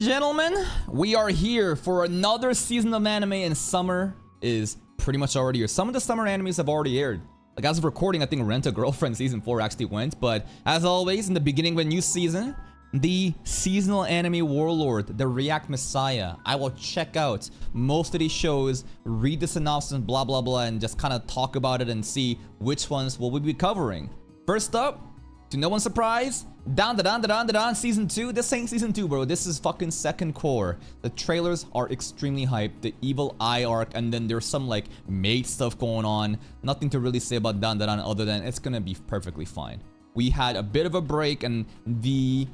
Gentlemen, we are here for another season of anime, and summer is pretty much already here. Some of the summer animes have already aired. Like, as of recording, I think Rent a Girlfriend season 4 actually went. But as always, in the beginning of a new season, the seasonal anime warlord, the React Messiah. I will check out most of these shows, read the synopsis, blah blah blah, and just kind of talk about it and see which ones will we be covering. First up, to no one's surprise, Dan season 2. This ain't season 2, bro. This is fucking second core. The trailers are extremely hyped. The Evil Eye arc, and then there's some like maid stuff going on. Nothing to really say about Dan other than it's gonna be perfectly fine. We had a bit of a break, and the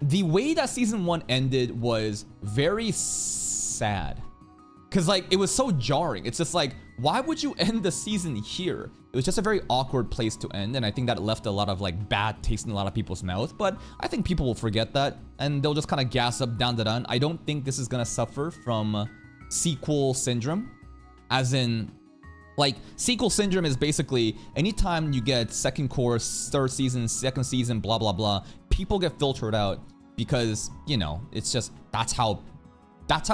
way that season 1 ended was very sad. Cause like it was so jarring. It's just like, why would you end the season here? It was just a very awkward place to end, and I think that left a lot of like bad taste in a lot of people's mouth. But I think people will forget that, and they'll just kind of gas up Dan. I don't think this is gonna suffer from sequel syndrome, as in, like, sequel syndrome is basically anytime you get second course, third season, second season, blah blah blah, people get filtered out because, you know, it's just that's how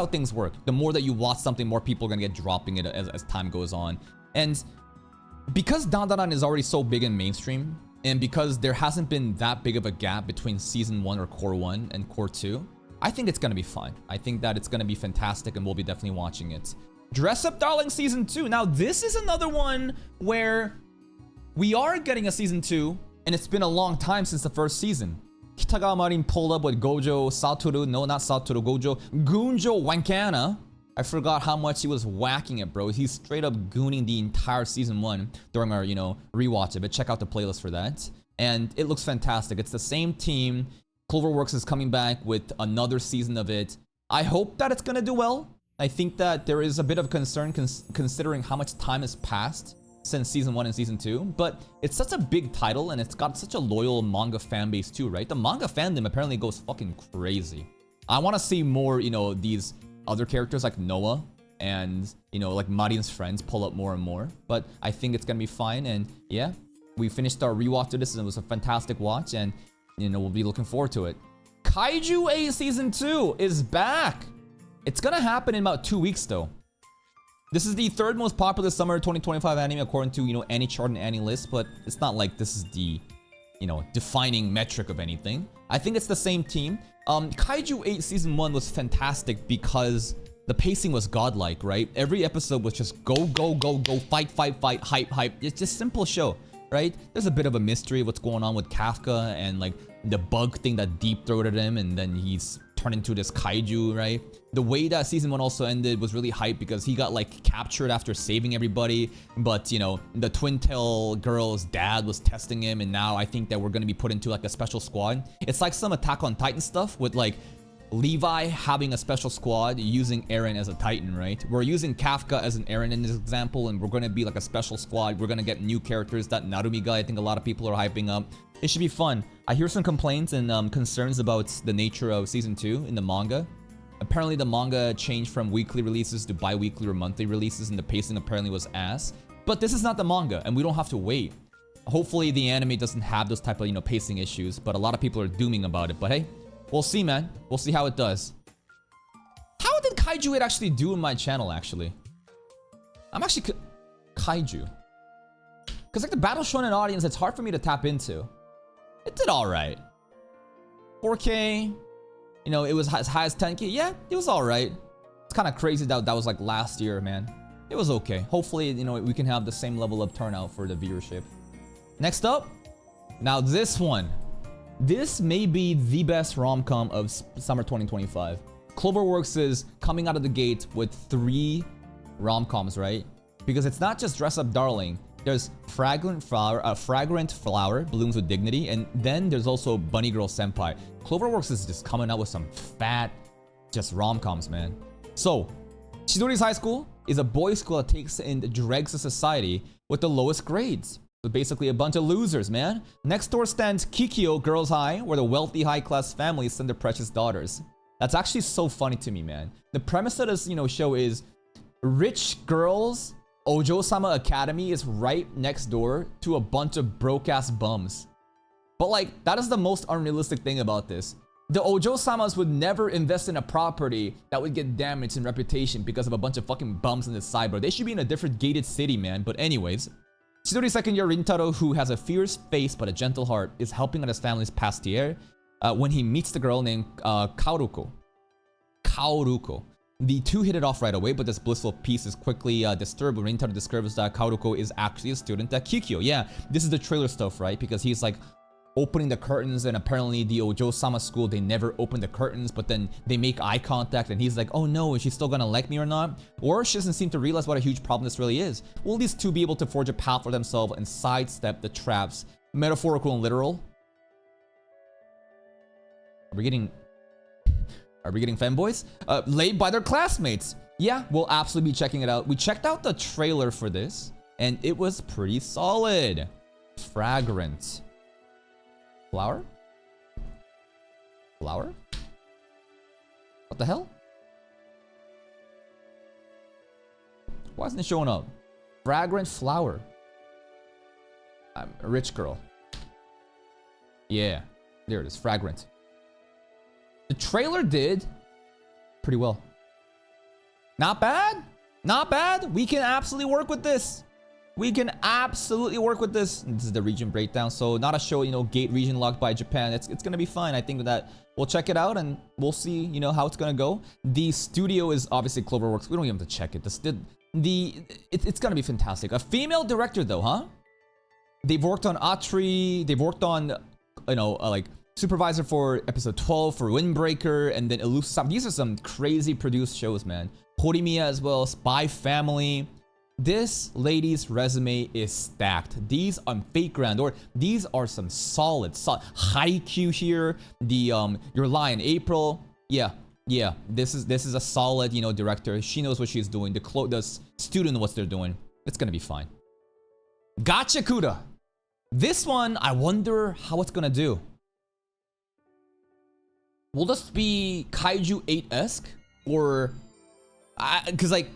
things work. The more that you watch something, more people are gonna get dropping it as time goes on. And because Dan is already so big in mainstream, and because there hasn't been that big of a gap between season 1 or core 1 and core 2, I think it's gonna be fine. I think that it's gonna be fantastic, and we'll be definitely watching it. Dress Up Darling season 2. Now this is another one where we are getting a season 2, and it's been a long time since the first season. Kitagawa Marin pulled up with Gojo Satoru, no, not Satoru, Gunjo Wankana. I forgot how much he was whacking it, bro. He's straight up gooning the entire season 1 during our, rewatch of it. Check out the playlist for that. And it looks fantastic. It's the same team. Cloverworks is coming back with another season of it. I hope that it's gonna do well. I think that there is a bit of concern considering how much time has passed since season 1 and season 2, but it's such a big title, and it's got such a loyal manga fan base too, right? The manga fandom apparently goes fucking crazy. I want to see more, these other characters like Noah and, like Marin's friends pull up more and more, but I think it's gonna be fine. And yeah, we finished our rewatch of this, and it was a fantastic watch, and we'll be looking forward to it. Kaiju A season 2 is back. It's gonna happen in about 2 weeks though. This is the third most popular summer 2025 anime according to, AniChart and AniList, but it's not like this is the, defining metric of anything. I think it's the same team. Kaiju 8 season 1 was fantastic because the pacing was godlike, right? Every episode was just go, fight, hype. It's just simple show, right? There's a bit of a mystery of what's going on with Kafka and like the bug thing that deep-throated him, and then he's turned into this kaiju, right? The way that season 1 also ended was really hype because he got like captured after saving everybody, but the Twin Tail girl's dad was testing him, and now I think that we're gonna be put into like a special squad. It's like some Attack on Titan stuff with like Levi having a special squad using Eren as a Titan, right? We're using Kafka as an Eren in this example, and we're gonna be like a special squad. We're gonna get new characters. That Narumi guy, I think a lot of people are hyping up. It should be fun. I hear some complaints and concerns about the nature of season 2 in the manga. Apparently the manga changed from weekly releases to bi-weekly or monthly releases, and the pacing apparently was ass. But this is not the manga, and we don't have to wait. Hopefully the anime doesn't have those type of pacing issues, but a lot of people are dooming about it. But hey, we'll see, man. We'll see how it does. How did Kaiju 8 actually do in my channel, actually? I'm actually Kaiju. Because like the Battle Shonen audience, it's hard for me to tap into. It did alright. 4K, it was as high as 10K. Yeah, it was alright. It's kind of crazy that was like last year, man. It was okay. Hopefully, we can have the same level of turnout for the viewership. Next up, now this one. This may be the best rom-com of summer 2025. Cloverworks is coming out of the gate with 3 rom-coms, right? Because it's not just Dress Up Darling. There's Fragrant Flower, Blooms with Dignity, and then there's also Bunny Girl Senpai. Cloverworks is just coming out with some fat, just rom-coms, man. So, Chidori's High School is a boys' school that takes in the dregs of society with the lowest grades. So basically a bunch of losers, man. Next door stands Kikyo Girls High, where the wealthy high-class families send their precious daughters. That's actually so funny to me, man. The premise of this, show is rich girls. Ojo-sama Academy is right next door to a bunch of broke-ass bums. But like, that is the most unrealistic thing about this. The Ojo-samas would never invest in a property that would get damaged in reputation because of a bunch of fucking bums in the side, bro. They should be in a different gated city, man. But anyways, Chidori second year Rintaro, who has a fierce face but a gentle heart, is helping out his family's pastier when he meets the girl named Kaoruko. Kaoruko. The two hit it off right away, but this blissful peace is quickly disturbed when Rintaro discovers that Kaoruko is actually a student at Kikyo. Yeah, this is the trailer stuff, right? Because he's like opening the curtains, and apparently the Ojo-sama school, they never open the curtains, but then they make eye contact and he's like, oh no, is she still gonna like me or not? Or she doesn't seem to realize what a huge problem this really is. Will these two be able to forge a path for themselves and sidestep the traps, metaphorical and literal? Are we getting fanboys? Laid by their classmates. Yeah, we'll absolutely be checking it out. We checked out the trailer for this and it was pretty solid. Fragrant. Flower? Flower? What the hell? Why isn't it showing up? Fragrant flower. I'm a rich girl. Yeah, there it is. Fragrant. The trailer did pretty well. Not bad. Not bad. We can absolutely work with this. We can absolutely work with this. This is the region breakdown. So not a show, you know, gate region locked by Japan. It's going to be fine. I think that we'll check it out and we'll see, you know, how it's going to go. The studio is obviously Cloverworks. We don't even have to check it. It's going to be fantastic. A female director though, huh? They've worked on Atri. They've worked on, you know, like supervisor for episode 12 for Windbreaker, and then Elusive. These are some crazy produced shows, man. Horimiya as well, Spy Family. This lady's resume is stacked. These on Fate Grand, or these are some solid Haikyuu here. The Your Lie in April. Yeah. This is a solid, you know, director. She knows what she's doing. The student knows what they're doing. It's gonna be fine. Gachakuda. This one, I wonder how it's gonna do. Will this be Kaiju 8-esque? Or because like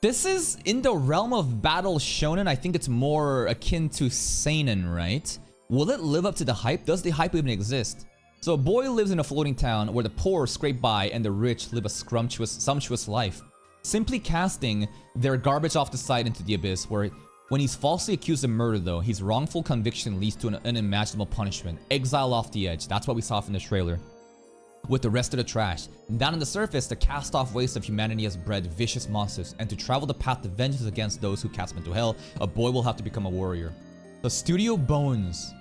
this is in the realm of battle shonen. I think it's more akin to seinen, right? Will it live up to the hype? Does the hype even exist? So a boy lives in a floating town where the poor scrape by and the rich live a sumptuous life. Simply casting their garbage off the side into the abyss, where when he's falsely accused of murder though, his wrongful conviction leads to an unimaginable punishment. Exile off the edge. That's what we saw from the trailer. With the rest of the trash. Down on the surface, the cast-off waste of humanity has bred vicious monsters, and to travel the path to vengeance against those who cast them into hell, a boy will have to become a warrior. The studio Bones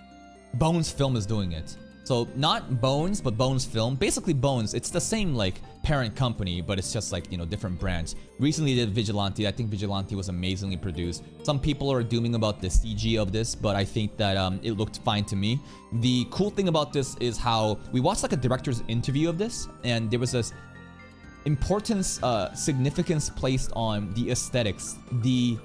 Film is doing it. So not Bones, but Bones Film. Basically Bones, it's the same like parent company, but it's just like, you know, different branch. Recently did Vigilante. I think Vigilante was amazingly produced. Some people are dooming about the CG of this, but I think that it looked fine to me. The cool thing about this is how we watched like a director's interview of this, and there was this significance placed on the aesthetics, the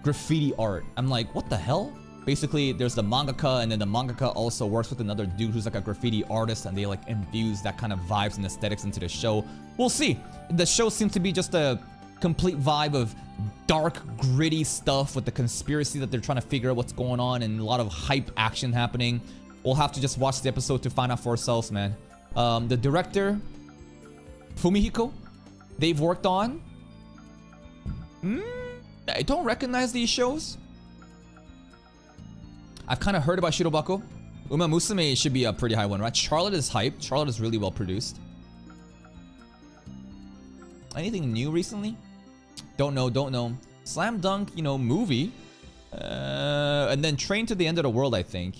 graffiti art. I'm like, what the hell? Basically, there's the mangaka, and then the mangaka also works with another dude who's like a graffiti artist, and they like infuse that kind of vibes and aesthetics into the show. We'll see. The show seems to be just a complete vibe of dark, gritty stuff with the conspiracy that they're trying to figure out what's going on, and a lot of hype action happening. We'll have to just watch the episode to find out for ourselves, man. The director, Fumihiko, they've worked on... I don't recognize these shows. I've kind of heard about Shirobako. Uma Musume should be a pretty high one, right? Charlotte is hyped. Charlotte is really well produced. Anything new recently? Don't know. Slam Dunk, you know, movie. And then Train to the End of the World, I think.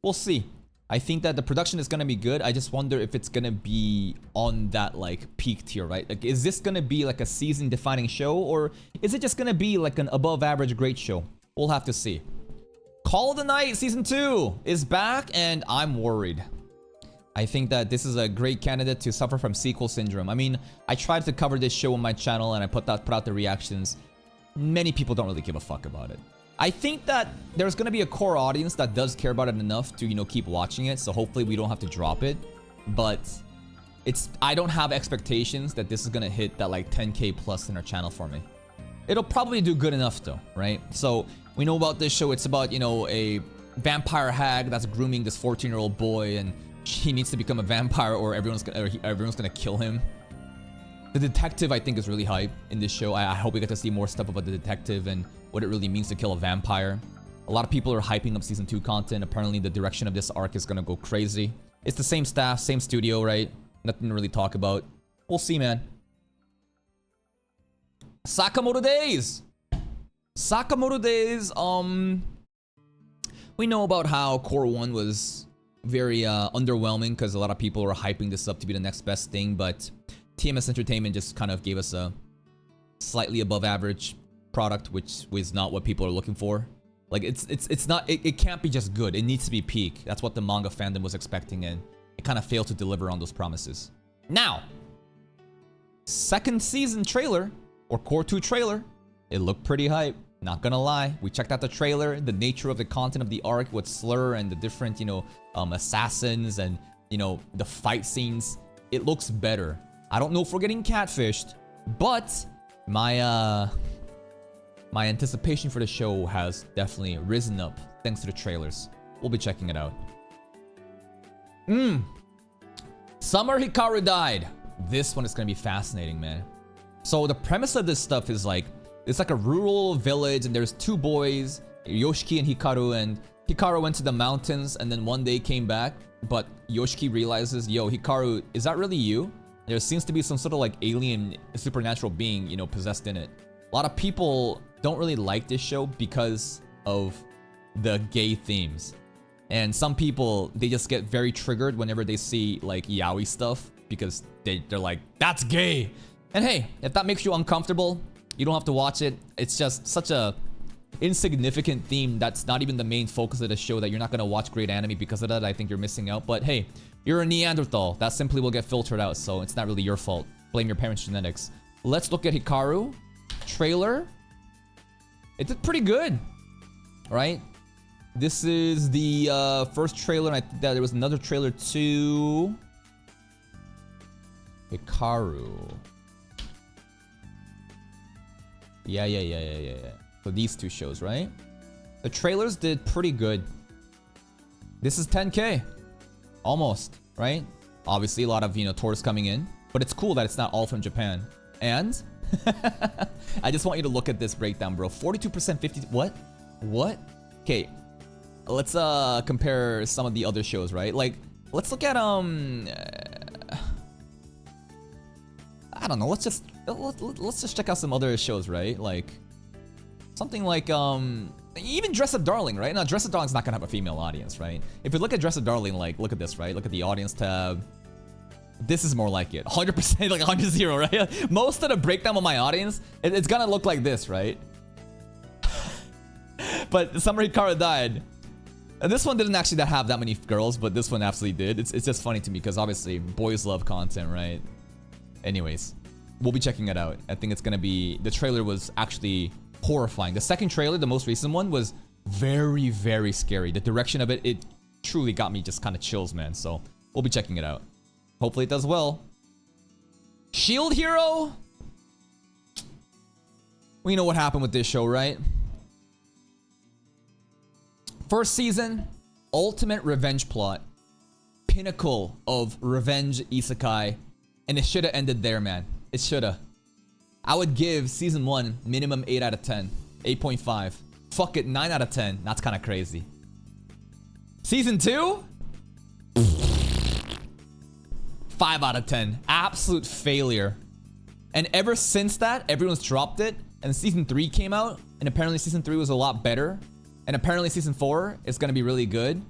We'll see. I think that the production is going to be good. I just wonder if it's going to be on that, like, peak tier, right? Like, is this going to be, like, a season-defining show? Or is it just going to be, like, an above-average great show? We'll have to see. Call of the Night Season 2 is back, and I'm worried. I think that this is a great candidate to suffer from sequel syndrome. I mean, I tried to cover this show on my channel, and I put out the reactions. Many people don't really give a fuck about it. I think that there's going to be a core audience that does care about it enough to, you know, keep watching it, so hopefully we don't have to drop it. But I don't have expectations that this is going to hit that, like, 10K plus in our channel for me. It'll probably do good enough, though, right? So we know about this show. It's about, you know, a vampire hag that's grooming this 14-year-old boy, and he needs to become a vampire or everyone's gonna kill him. The detective, I think, is really hype in this show. I hope we get to see more stuff about the detective and what it really means to kill a vampire. A lot of people are hyping up season 2 content. Apparently, the direction of this arc is gonna go crazy. It's the same staff, same studio, right? Nothing to really talk about. We'll see, man. Sakamoto Days! Sakamoto Days, we know about how Core 1 was very underwhelming because a lot of people are hyping this up to be the next best thing, but TMS Entertainment just kind of gave us a slightly above average product, which was not what people are looking for. Like, it's not, it can't be just good. It needs to be peak. That's what the manga fandom was expecting, and it kind of failed to deliver on those promises. Now, second season trailer, or Core 2 trailer, it looked pretty hype. Not gonna lie, we checked out the trailer, the nature of the content of the arc with Slur and the different, you know, assassins and, you know, the fight scenes. It looks better. I don't know if we're getting catfished, but my anticipation for the show has definitely risen up thanks to the trailers. We'll be checking it out. Summer Hikaru died. This one is gonna be fascinating, man. So the premise of this stuff is like, it's like a rural village and there's two boys, Yoshiki and Hikaru went to the mountains and then one day came back, but Yoshiki realizes, yo, Hikaru, is that really you? There seems to be some sort of like alien supernatural being, you know, possessed in it. A lot of people don't really like this show because of the gay themes. And some people, they just get very triggered whenever they see like yaoi stuff because they're like, that's gay. And hey, if that makes you uncomfortable, you don't have to watch it. It's just such a insignificant theme that's not even the main focus of the show that you're not gonna watch great anime because of that. I think you're missing out. But hey, you're a Neanderthal. That simply will get filtered out, so it's not really your fault. Blame your parents' genetics. Let's look at Hikaru. Trailer. It did pretty good, right? This is the first trailer, and I think that there was another trailer too. Hikaru. Yeah. So these two shows, right? The trailers did pretty good. This is 10K. Almost, right? Obviously, a lot of, you know, tourists coming in. But it's cool that it's not all from Japan. And I just want you to look at this breakdown, bro. 42%, 50... What? Okay. Let's compare some of the other shows, right? Like, let's look at, I don't know. Let's just check out some other shows, right? Like something like even Dress Up Darling, right? Now Dress Up Darling's not gonna have a female audience, right? If you look at Dress Up Darling, like look at this, right? Look at the audience tab. This is more like it. 100%, like 100, right? Most of the breakdown of my audience, it's gonna look like this, right? But Summer Hikaru died. And this one didn't actually have that many girls, but this one absolutely did. It's just funny to me because obviously boys love content, right? Anyways, we'll be checking it out. I think it's gonna be... The trailer was actually horrifying. The second trailer, the most recent one, was very, very scary. The direction of it, it truly got me just kind of chills, man. So, we'll be checking it out. Hopefully it does well. Shield Hero? We know what happened with this show, right? First season, ultimate revenge plot. Pinnacle of revenge isekai. And it should have ended there, man. It should have. I would give season 1 minimum 8 out of 10. 8.5. Fuck it, 9 out of 10. That's kind of crazy. Season 2? 5 out of 10. Absolute failure. And ever since that, everyone's dropped it. And season 3 came out. And apparently season 3 was a lot better. And apparently season 4 is going to be really good.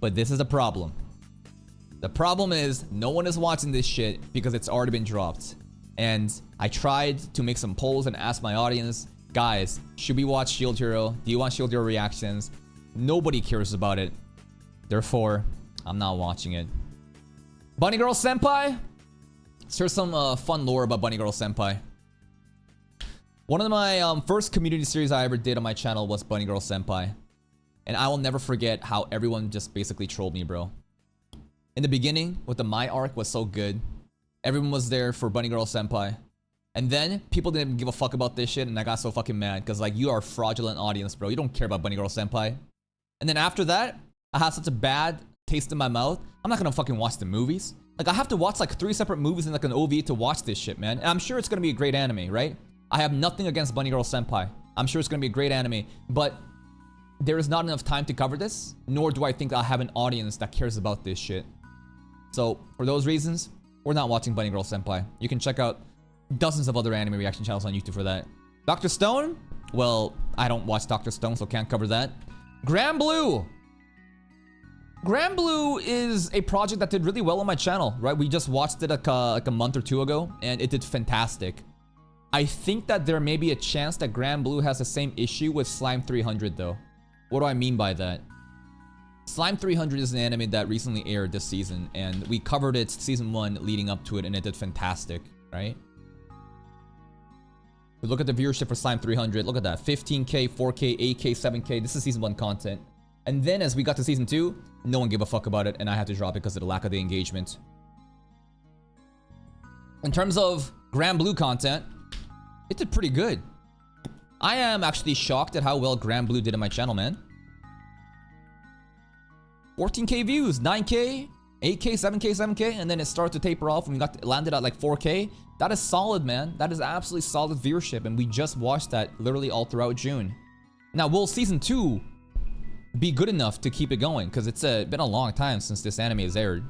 But this is a problem. The problem is, no one is watching this shit because it's already been dropped. And I tried to make some polls and ask my audience, guys, should we watch Shield Hero? Do you want Shield Hero reactions? Nobody cares about it. Therefore, I'm not watching it. Bunny Girl Senpai? Here's some fun lore about Bunny Girl Senpai. One of my first community series I ever did on my channel was Bunny Girl Senpai. And I will never forget how everyone just basically trolled me, bro. In the beginning, with the My arc was so good. Everyone was there for Bunny Girl Senpai. And then, people didn't give a fuck about this shit, and I got so fucking mad. Because, like, you are a fraudulent audience, bro. You don't care about Bunny Girl Senpai. And then after that, I had such a bad taste in my mouth, I'm not gonna fucking watch the movies. Like, I have to watch like 3 separate movies and like an OVA to watch this shit, man. And I'm sure it's gonna be a great anime, right? I have nothing against Bunny Girl Senpai. I'm sure it's gonna be a great anime, but there is not enough time to cover this, nor do I think I'll have an audience that cares about this shit. So, for those reasons, we're not watching Bunny Girl Senpai. You can check out dozens of other anime reaction channels on YouTube for that. Dr. Stone? Well, I don't watch Dr. Stone, so can't cover that. Granblue! Granblue is a project that did really well on my channel, right? We just watched it like a month or 2 ago, and it did fantastic. I think that there may be a chance that Granblue has the same issue with Slime 300, though. What do I mean by that? Slime 300 is an anime that recently aired this season, and we covered it season 1 leading up to it, and it did fantastic, right? We look at the viewership for Slime 300. Look at that. 15K, 4K, 8K, 7K. This is season 1 content. And then as we got to season 2, no one gave a fuck about it, and I had to drop it because of the lack of the engagement. In terms of Granblue content, it did pretty good. I am actually shocked at how well Granblue did on my channel, man. 14K views, 9K, 8K, 7K, 7K, and then it started to taper off and we landed at like 4K. That is solid, man. That is absolutely solid viewership, and we just watched that literally all throughout June. Now, will season 2 be good enough to keep it going? Because it's been a long time since this anime has aired.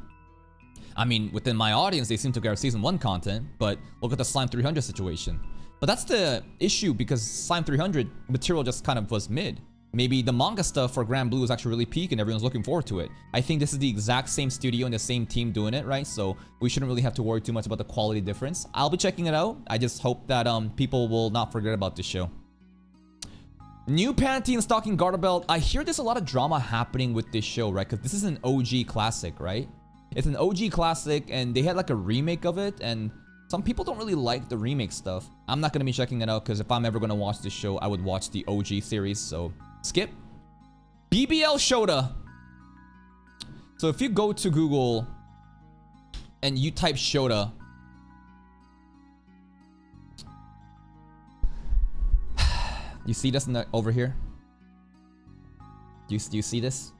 I mean, within my audience, they seem to get season 1 content, but look at the Slime 300 situation. But that's the issue, because Slime 300 material just kind of was mid. Maybe the manga stuff for Granblue is actually really peak and everyone's looking forward to it. I think this is the exact same studio and the same team doing it, right? So we shouldn't really have to worry too much about the quality difference. I'll be checking it out. I just hope that people will not forget about this show. New panty and stocking garter belt. I hear there's a lot of drama happening with this show, right? Because this is an OG classic, right? It's an OG classic, and they had like a remake of it, and some people don't really like the remake stuff. I'm not going to be checking it out, because if I'm ever going to watch this show, I would watch the OG series, so skip. BBL Shota. So if you go to Google and you type Shota, you see this over here? Do you see this?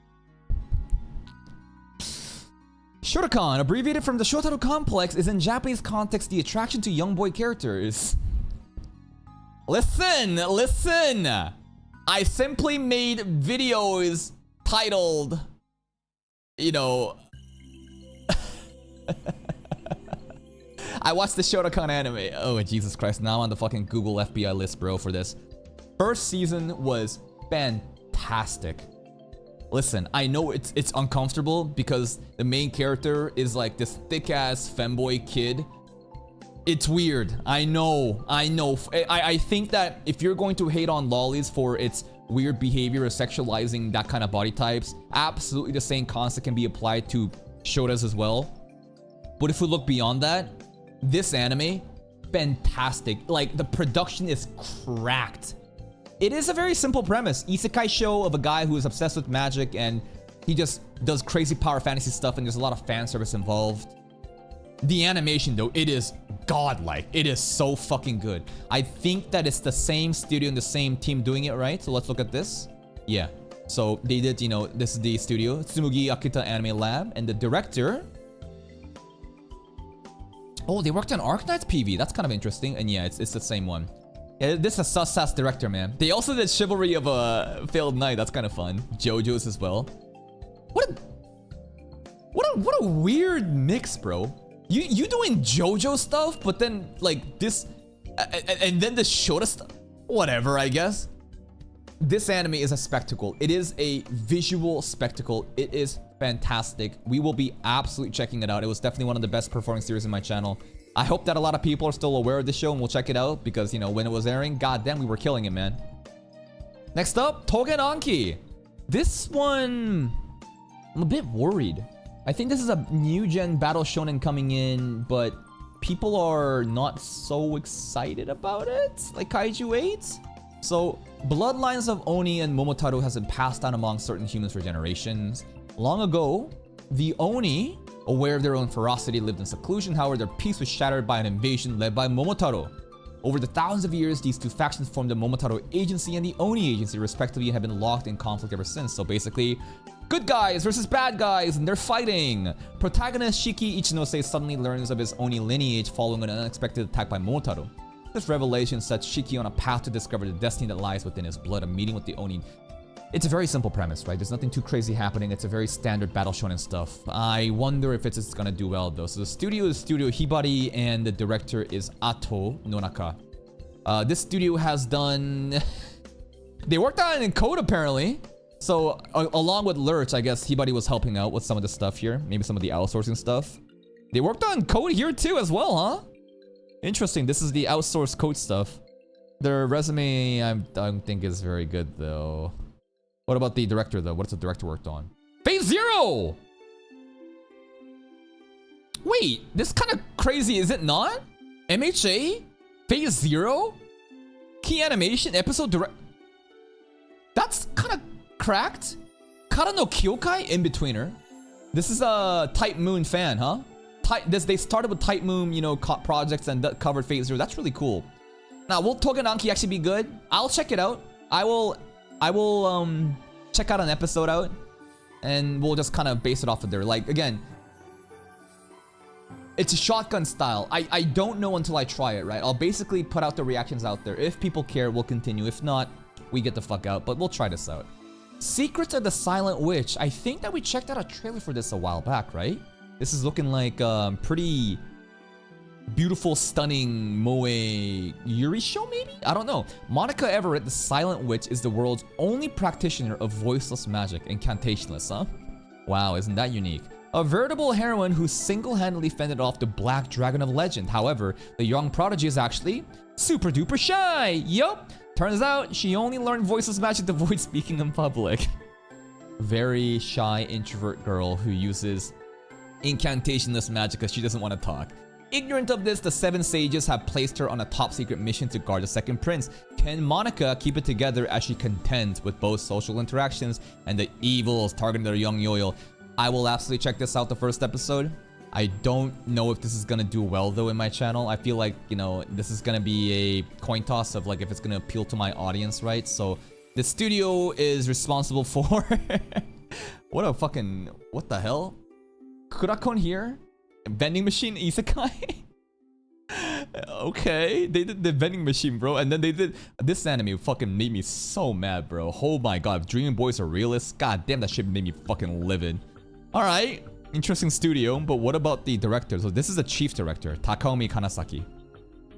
Shotokan, abbreviated from the Shotaro complex, is in Japanese context the attraction to young boy characters. Listen! I simply made videos titled, you know... I watched the Shotokan anime. Oh, Jesus Christ. Now I'm on the fucking Google FBI list, bro, for this. First season was fantastic. Listen, I know it's uncomfortable because the main character is like this thick-ass femboy kid. It's weird. I know. I think that if you're going to hate on lollies for its weird behavior or sexualizing that kind of body types, absolutely the same concept can be applied to shotas as well. But if we look beyond that, this anime, fantastic. Like, the production is cracked. It is a very simple premise. Isekai show of a guy who is obsessed with magic and he just does crazy power fantasy stuff, and there's a lot of fan service involved. The animation, though, it is godlike. It is so fucking good. I think that it's the same studio and the same team doing it, right? So let's look at this. Yeah. So they did, you know, this is the studio, Tsumugi Akita Anime Lab, and the director... Oh, they worked on Arknights PV. That's kind of interesting. And yeah, it's the same one. Yeah, this is a sus-ass director, man. They also did Chivalry of a Failed Knight. That's kind of fun. JoJo's as well. What a weird mix, bro. You doing JoJo stuff, but then like this, and then the Shota stuff. Whatever, I guess. This anime is a spectacle. It is a visual spectacle. It is fantastic. We will be absolutely checking it out. It was definitely one of the best performing series in my channel. I hope that a lot of people are still aware of this show and will check it out, because, you know, when it was airing, goddamn, we were killing it, man. Next up, Tougen Anki. This one, I'm a bit worried. I think this is a new gen battle shonen coming in, but people are not so excited about it, like Kaiju 8. So, bloodlines of Oni and Momotaro has been passed down among certain humans for generations. Long ago, the Oni, aware of their own ferocity, lived in seclusion. However, their peace was shattered by an invasion led by Momotaro. Over the thousands of years, these two factions formed the Momotaro Agency and the Oni Agency, respectively, and have been locked in conflict ever since. So basically, Good guys versus bad guys, and they're fighting. Protagonist Shiki Ichinose suddenly learns of his Oni lineage following an unexpected attack by Momotaro. This revelation sets Shiki on a path to discover the destiny that lies within his blood, a meeting with the Oni. It's a very simple premise, right? There's nothing too crazy happening. It's a very standard battle shonen stuff. I wonder if it's gonna do well though. So the studio is Studio Hibari, and the director is Ato Nonaka. This studio has done... They worked on it in Code apparently. So along with Lurch, I guess Hibari was helping out with some of the stuff here. Maybe some of the outsourcing stuff. They worked on Code here too as well, huh? Interesting. This is the outsourced Code stuff. Their resume, I don't think is very good though. What about the director though? What's the director worked on? Phase Zero! Wait, this kind of crazy, is it not? MHA? Phase Zero? Key animation? Episode direct... That's kind of cracked. Kara no Kyokai? In-betweener. This is a Type Moon fan, huh? They started with Type Moon, you know, projects and covered Phase Zero. That's really cool. Now, will Togenanki actually be good? I'll check it out. I will check out an episode out, and we'll just kind of base it off of there. Like, again, it's a shotgun style. I don't know until I try it, right? I'll basically put out the reactions out there. If people care, we'll continue. If not, we get the fuck out, but we'll try this out. Secrets of the Silent Witch. I think that we checked out a trailer for this a while back, right? This is looking like pretty beautiful, stunning moe Yuri show, maybe? I don't know. Monica Everett, the Silent Witch, is the world's only practitioner of voiceless magic, incantationless, huh? Wow, isn't that unique? A veritable heroine who single-handedly fended off the Black Dragon of legend. However, the young prodigy is actually super duper shy. Yup. Turns out she only learned voiceless magic to avoid speaking in public. Very shy introvert girl who uses incantationless magic because she doesn't want to talk. Ignorant of this, the Seven Sages have placed her on a top secret mission to guard the second prince. Can Monica keep it together as she contends with both social interactions and the evils targeting their young Yoyo? I will absolutely check this out the first episode. I don't know if this is gonna do well though in my channel. I feel like, you know, this is gonna be a coin toss of like if it's gonna appeal to my audience, right? So the studio is responsible for what the hell? Kurakon here? Vending machine isekai? Okay, they did the vending machine, bro, and then they did this anime. Fucking made me so mad, bro. Oh my god, if Dream Boys are realists, god damn, that shit made me fucking livid. All right, interesting studio, but what about the director? So this is the chief director, Takaomi Kanasaki.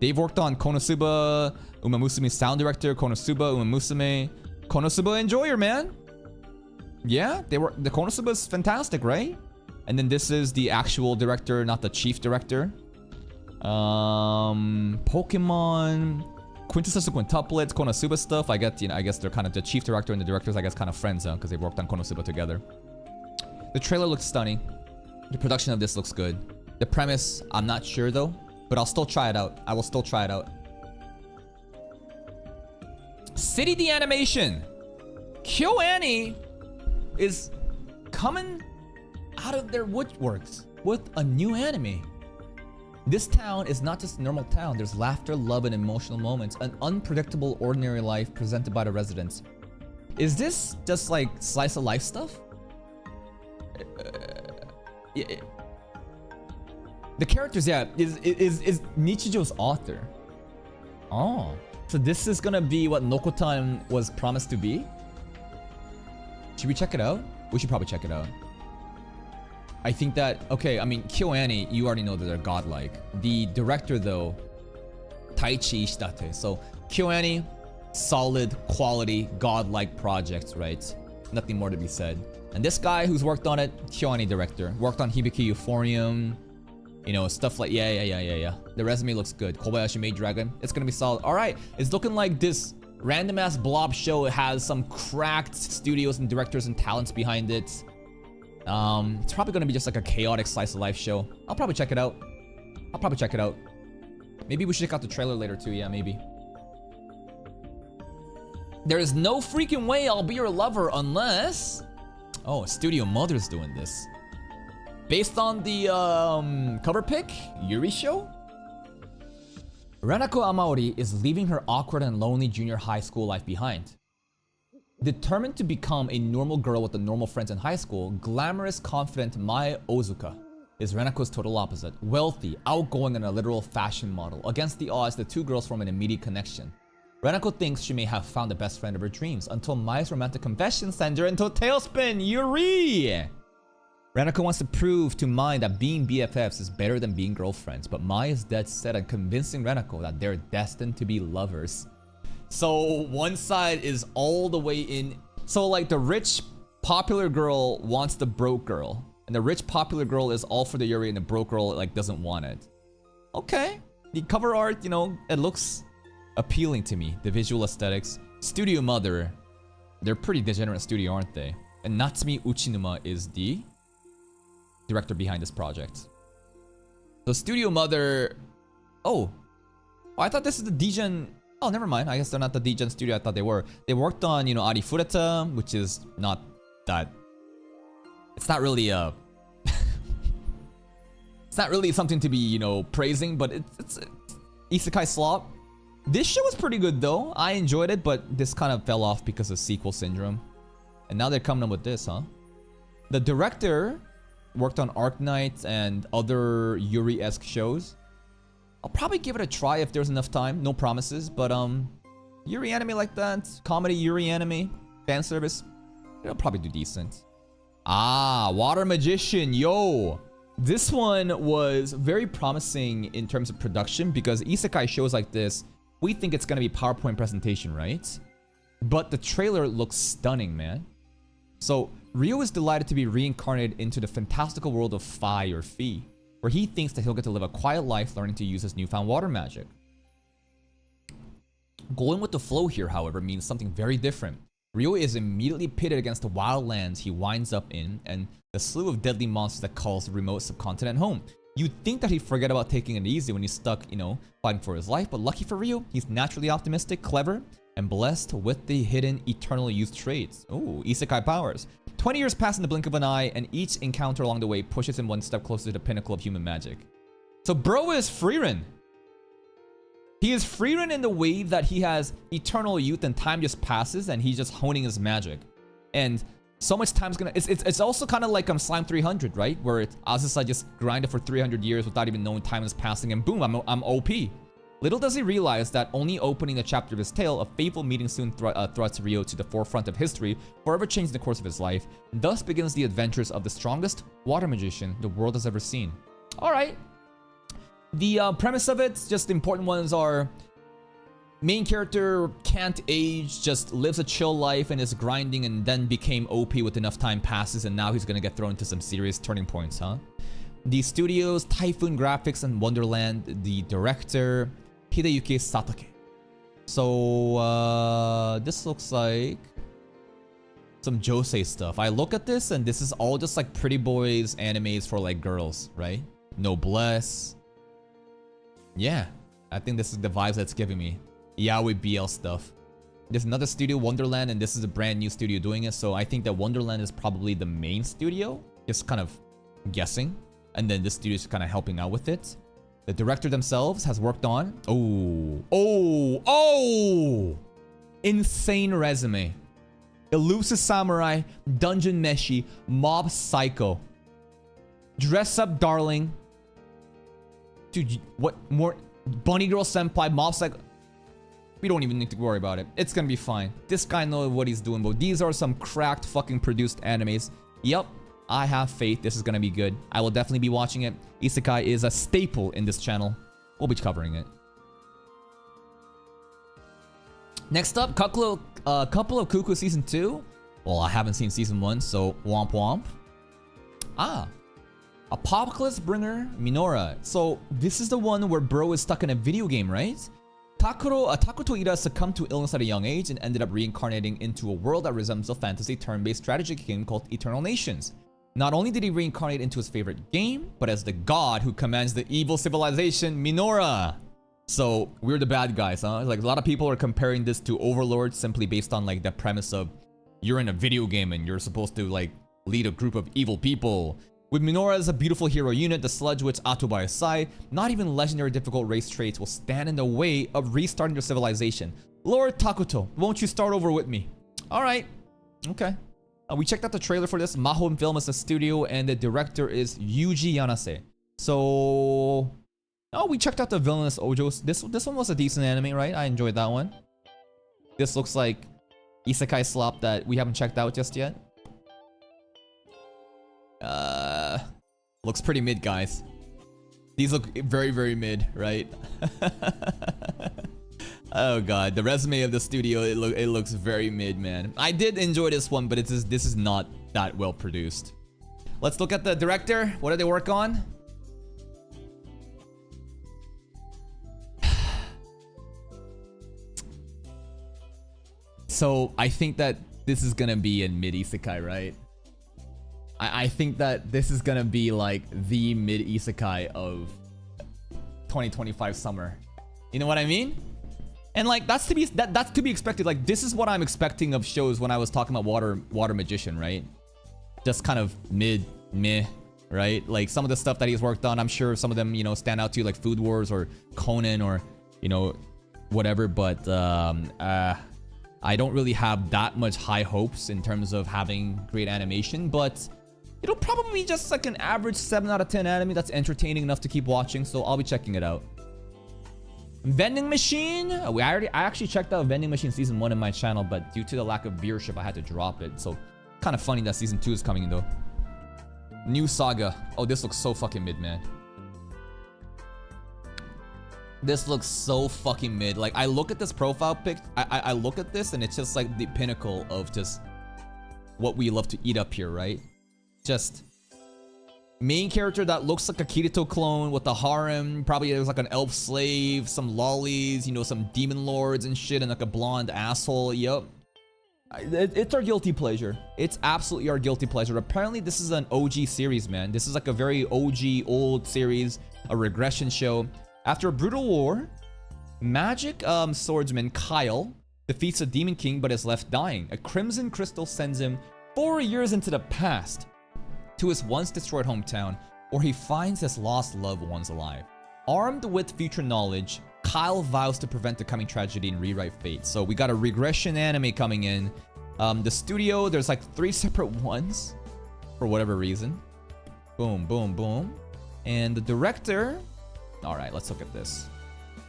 They've worked on Konosuba, Umamusume sound director, Konosuba, Umamusume, Konosuba Enjoyer, man. Yeah, the Konosuba is fantastic, right? And then this is the actual director, not the chief director. Pokemon, Quintessential Quintuplets, Konosuba stuff. I guess they're kind of the chief director and the directors, I guess, kind of friends, because they worked on Konosuba together. The trailer looks stunning. The production of this looks good. The premise, I'm not sure though, but I'll still try it out. I will still try it out. City the Animation. KyoAni is coming out of their woodworks with a new anime. This town is not just a normal town. There's laughter, love, and emotional moments. An unpredictable, ordinary life presented by the residents. Is this just like slice of life stuff? Yeah. The characters, yeah, is Nichijo's author. Oh, so this is gonna be what Nokotan was promised to be? Should we check it out? We should probably check it out. I think that, okay, I mean, KyoAni, you already know that they're godlike. The director, though, Taichi Ishidate. So, KyoAni, solid, quality, godlike projects, right? Nothing more to be said. And this guy who's worked on it, KyoAni director. Worked on Hibiki Euphorium, you know, stuff like, yeah. The resume looks good. Kobayashi Maid Dragon, it's gonna be solid. All right, it's looking like this random-ass blob show has some cracked studios and directors and talents behind it. It's probably gonna be just like a chaotic slice of life show. I'll probably check it out. Maybe we should check out the trailer later too. Yeah, maybe. There is no freaking way I'll be your lover unless... Oh, Studio Mother's doing this. Based on the cover pic, Yuri show? Renako Amaori is leaving her awkward and lonely junior high school life behind. Determined to become a normal girl with the normal friends in high school, glamorous, confident Mai Ozuka is Renako's total opposite. Wealthy, outgoing, and a literal fashion model. Against the odds, the two girls form an immediate connection. Renako thinks she may have found the best friend of her dreams until Mai's romantic confession sends her into a tailspin. Yuri! Renako wants to prove to Mai that being BFFs is better than being girlfriends, but Mai is dead set on convincing Renako that they're destined to be lovers. So one side is all the way in. So like the rich popular girl wants the broke girl, and the rich popular girl is all for the Yuri, and the broke girl like doesn't want it. Okay, the cover art, you know, it looks appealing to me. The visual aesthetics. Studio Mother, they're pretty degenerate studio, aren't they? And Natsumi Uchinuma is the director behind this project. So Studio Mother, oh, I thought this is the Degen. Oh, never mind. I guess they're not the Degen studio I thought they were. They worked on, you know, Arifureta, which is not that. It's not really a. It's not really something to be, you know, praising, but it's Isekai slop. This show was pretty good though. I enjoyed it, but this kind of fell off because of sequel syndrome. And now they're coming up with this, huh? The director worked on Arknight and other Yuri-esque shows. I'll probably give it a try if there's enough time. No promises, but Yuri anime like that, comedy Yuri anime, fan service, it'll probably do decent. Ah, Water Magician, yo! This one was very promising in terms of production because isekai shows like this, we think it's gonna be PowerPoint presentation, right? But the trailer looks stunning, man. So, Ryo is delighted to be reincarnated into the fantastical world of Fi or Fi, where he thinks that he'll get to live a quiet life learning to use his newfound water magic. Going with the flow here, however, means something very different. Ryo is immediately pitted against the wild lands he winds up in and the slew of deadly monsters that calls the remote subcontinent home. You'd think that he'd forget about taking it easy when he's stuck, you know, fighting for his life, but lucky for Ryo, he's naturally optimistic, clever, and blessed with the hidden eternal youth traits. Ooh, isekai powers. 20 years pass in the blink of an eye, and each encounter along the way pushes him one step closer to the pinnacle of human magic. So bro is Frieren. He is Frieren in the way that he has eternal youth and time just passes and he's just honing his magic. And so much time's gonna... It's also kind of like Slime 300, right? Where Azusa just grinded for 300 years without even knowing time is passing and boom, I'm OP. Little does he realize that only opening the chapter of his tale, a fateful meeting soon thrusts Ryo to the forefront of history, forever changing the course of his life. Thus begins the adventures of the strongest water magician the world has ever seen. Alright. The premise of it, just the important ones are... Main character can't age, just lives a chill life and is grinding and then became OP with enough time passes and now he's gonna get thrown into some serious turning points, huh? The studios, Typhoon Graphics and Wonderland, the director, Hideyuki Satake. So, this looks like some Josei stuff. I look at this and this is all just like pretty boys animes for like girls, right? Noblesse. Yeah, I think this is the vibes that's giving me. Yaoi BL stuff. There's another studio, Wonderland, and this is a brand new studio doing it, so I think that Wonderland is probably the main studio. Just kind of guessing. And then this studio is kind of helping out with it. The director themselves has worked on... Oh! Insane resume. Elusive Samurai, Dungeon Meshi, Mob Psycho. Dress Up Darling. Dude, what more? Bunny Girl Senpai, Mob Psycho. We don't even need to worry about it. It's gonna be fine. This guy knows what he's doing, but these are some cracked fucking produced animes. Yep, I have faith this is gonna be good. I will definitely be watching it. Isekai is a staple in this channel. We'll be covering it. Next up, couple of Cuckoo Season 2. Well, I haven't seen Season 1, so womp womp. Ah. Apocalypse Bringer Minora. So, this is the one where bro is stuck in a video game, right? Takuto Ida succumbed to illness at a young age and ended up reincarnating into a world that resembles a fantasy turn-based strategy game called Eternal Nations. Not only did he reincarnate into his favorite game, but as the god who commands the evil civilization Minora. So, we're the bad guys, huh? Like, a lot of people are comparing this to Overlord simply based on, like, the premise of you're in a video game and you're supposed to, like, lead a group of evil people. With Minora as a beautiful hero unit, the Sludge Witch Ato by his side, not even legendary difficult race traits will stand in the way of restarting your civilization. Lord Takuto, won't you start over with me? Alright. Okay. We checked out the trailer for this. Mahou Film is the studio, and the director is Yuji Yanase. So... Oh, we checked out the Villainous Ojos. This one was a decent anime, right? I enjoyed that one. This looks like Isekai slop that we haven't checked out just yet. Looks pretty mid, guys. These look very, very mid, right? Oh god, the resume of the studio, it looks very mid, man. I did enjoy this one, but this is not that well produced. Let's look at the director. What did they work on? So I think that this is gonna be a mid isekai, right? I think that this is gonna be like the mid isekai of 2025 summer. You know what I mean? And like that's to be expected. Like this is what I'm expecting of shows when I was talking about Water Magician, right? Just kind of meh, right? Like some of the stuff that he's worked on, I'm sure some of them, you know, stand out to you, like Food Wars or Conan or, you know, whatever. But I don't really have that much high hopes in terms of having great animation, but it'll probably be just like an average 7 out of 10 anime that's entertaining enough to keep watching, so I'll be checking it out. Vending Machine? I actually checked out Vending Machine Season 1 in my channel, but due to the lack of viewership, I had to drop it. So, kind of funny that Season 2 is coming in though. New Saga. Oh, this looks so fucking mid, man. This looks so fucking mid. Like, I look at this profile pic, I look at this and it's just like the pinnacle of just what we love to eat up here, right? Just main character that looks like a Kirito clone with a harem. Probably there's like an elf slave, some lollies, you know, some demon lords and shit, and like a blonde asshole. Yup. It's our guilty pleasure. It's absolutely our guilty pleasure. Apparently this is an OG series, man. This is like a very OG old series, a regression show. After a brutal war, magic swordsman Kyle defeats a demon king but is left dying. A crimson crystal sends him 4 years into the past to his once destroyed hometown, where he finds his lost loved ones alive. Armed with future knowledge, Kyle vows to prevent the coming tragedy and rewrite fate. So we got a regression anime coming in. The studio, there's like 3 separate ones for whatever reason. Boom, boom, boom. And the director... Alright, let's look at this.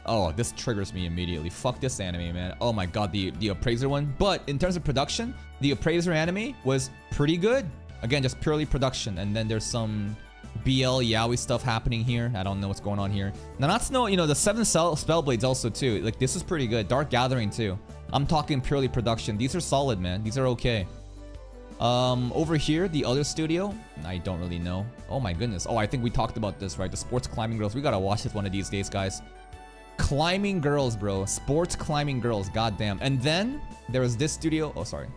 Oh, this triggers me immediately. Fuck this anime, man. Oh my god, the Appraiser one. But in terms of production, the Appraiser anime was pretty good. Again, just purely production. And then there's some BL yaoi stuff happening here. I don't know what's going on here. Nanatsu, you know, the 7 Spellblades also too. Like, this is pretty good. Dark Gathering too. I'm talking purely production. These are solid, man. These are okay. Over here, the other studio, I don't really know. Oh my goodness. Oh, I think we talked about this, right? The Sports Climbing Girls. We gotta watch this one of these days, guys. Climbing Girls, bro. Sports Climbing Girls. Goddamn. And then there was this studio. Oh, sorry.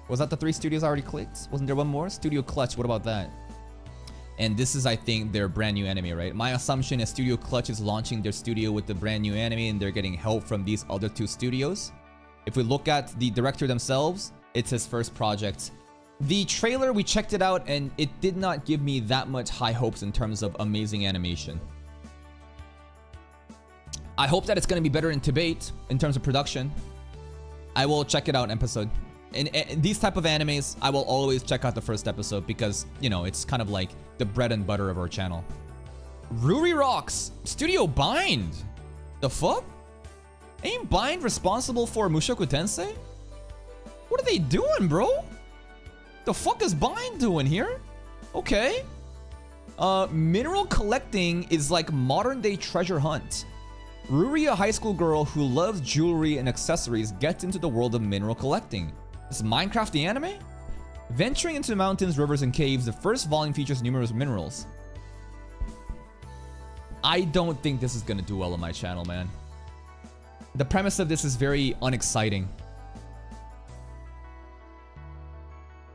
Was that the 3 studios I already clicked? Wasn't there one more? Studio Clutch. What about that? And this is, I think, their brand new anime, right? My assumption is Studio Clutch is launching their studio with the brand new anime and they're getting help from these other 2 studios. If we look at the director themselves, it's his first project. The trailer, we checked it out and it did not give me that much high hopes in terms of amazing animation. I hope that it's going to be better in Tibet in terms of production. I will check it out in episode. In these type of animes, I will always check out the first episode because, you know, it's kind of like the bread and butter of our channel. Ruri Rocks! Studio Bind! The fuck? Ain't Bind responsible for Mushoku Tensei? What are they doing, bro? The fuck is Bind doing here? Okay. Mineral collecting is like modern day treasure hunt. Ruri, a high school girl who loves jewelry and accessories, gets into the world of mineral collecting. This is Minecraft the anime? Venturing into mountains, rivers, and caves, the first volume features numerous minerals. I don't think this is gonna do well on my channel, man. The premise of this is very unexciting.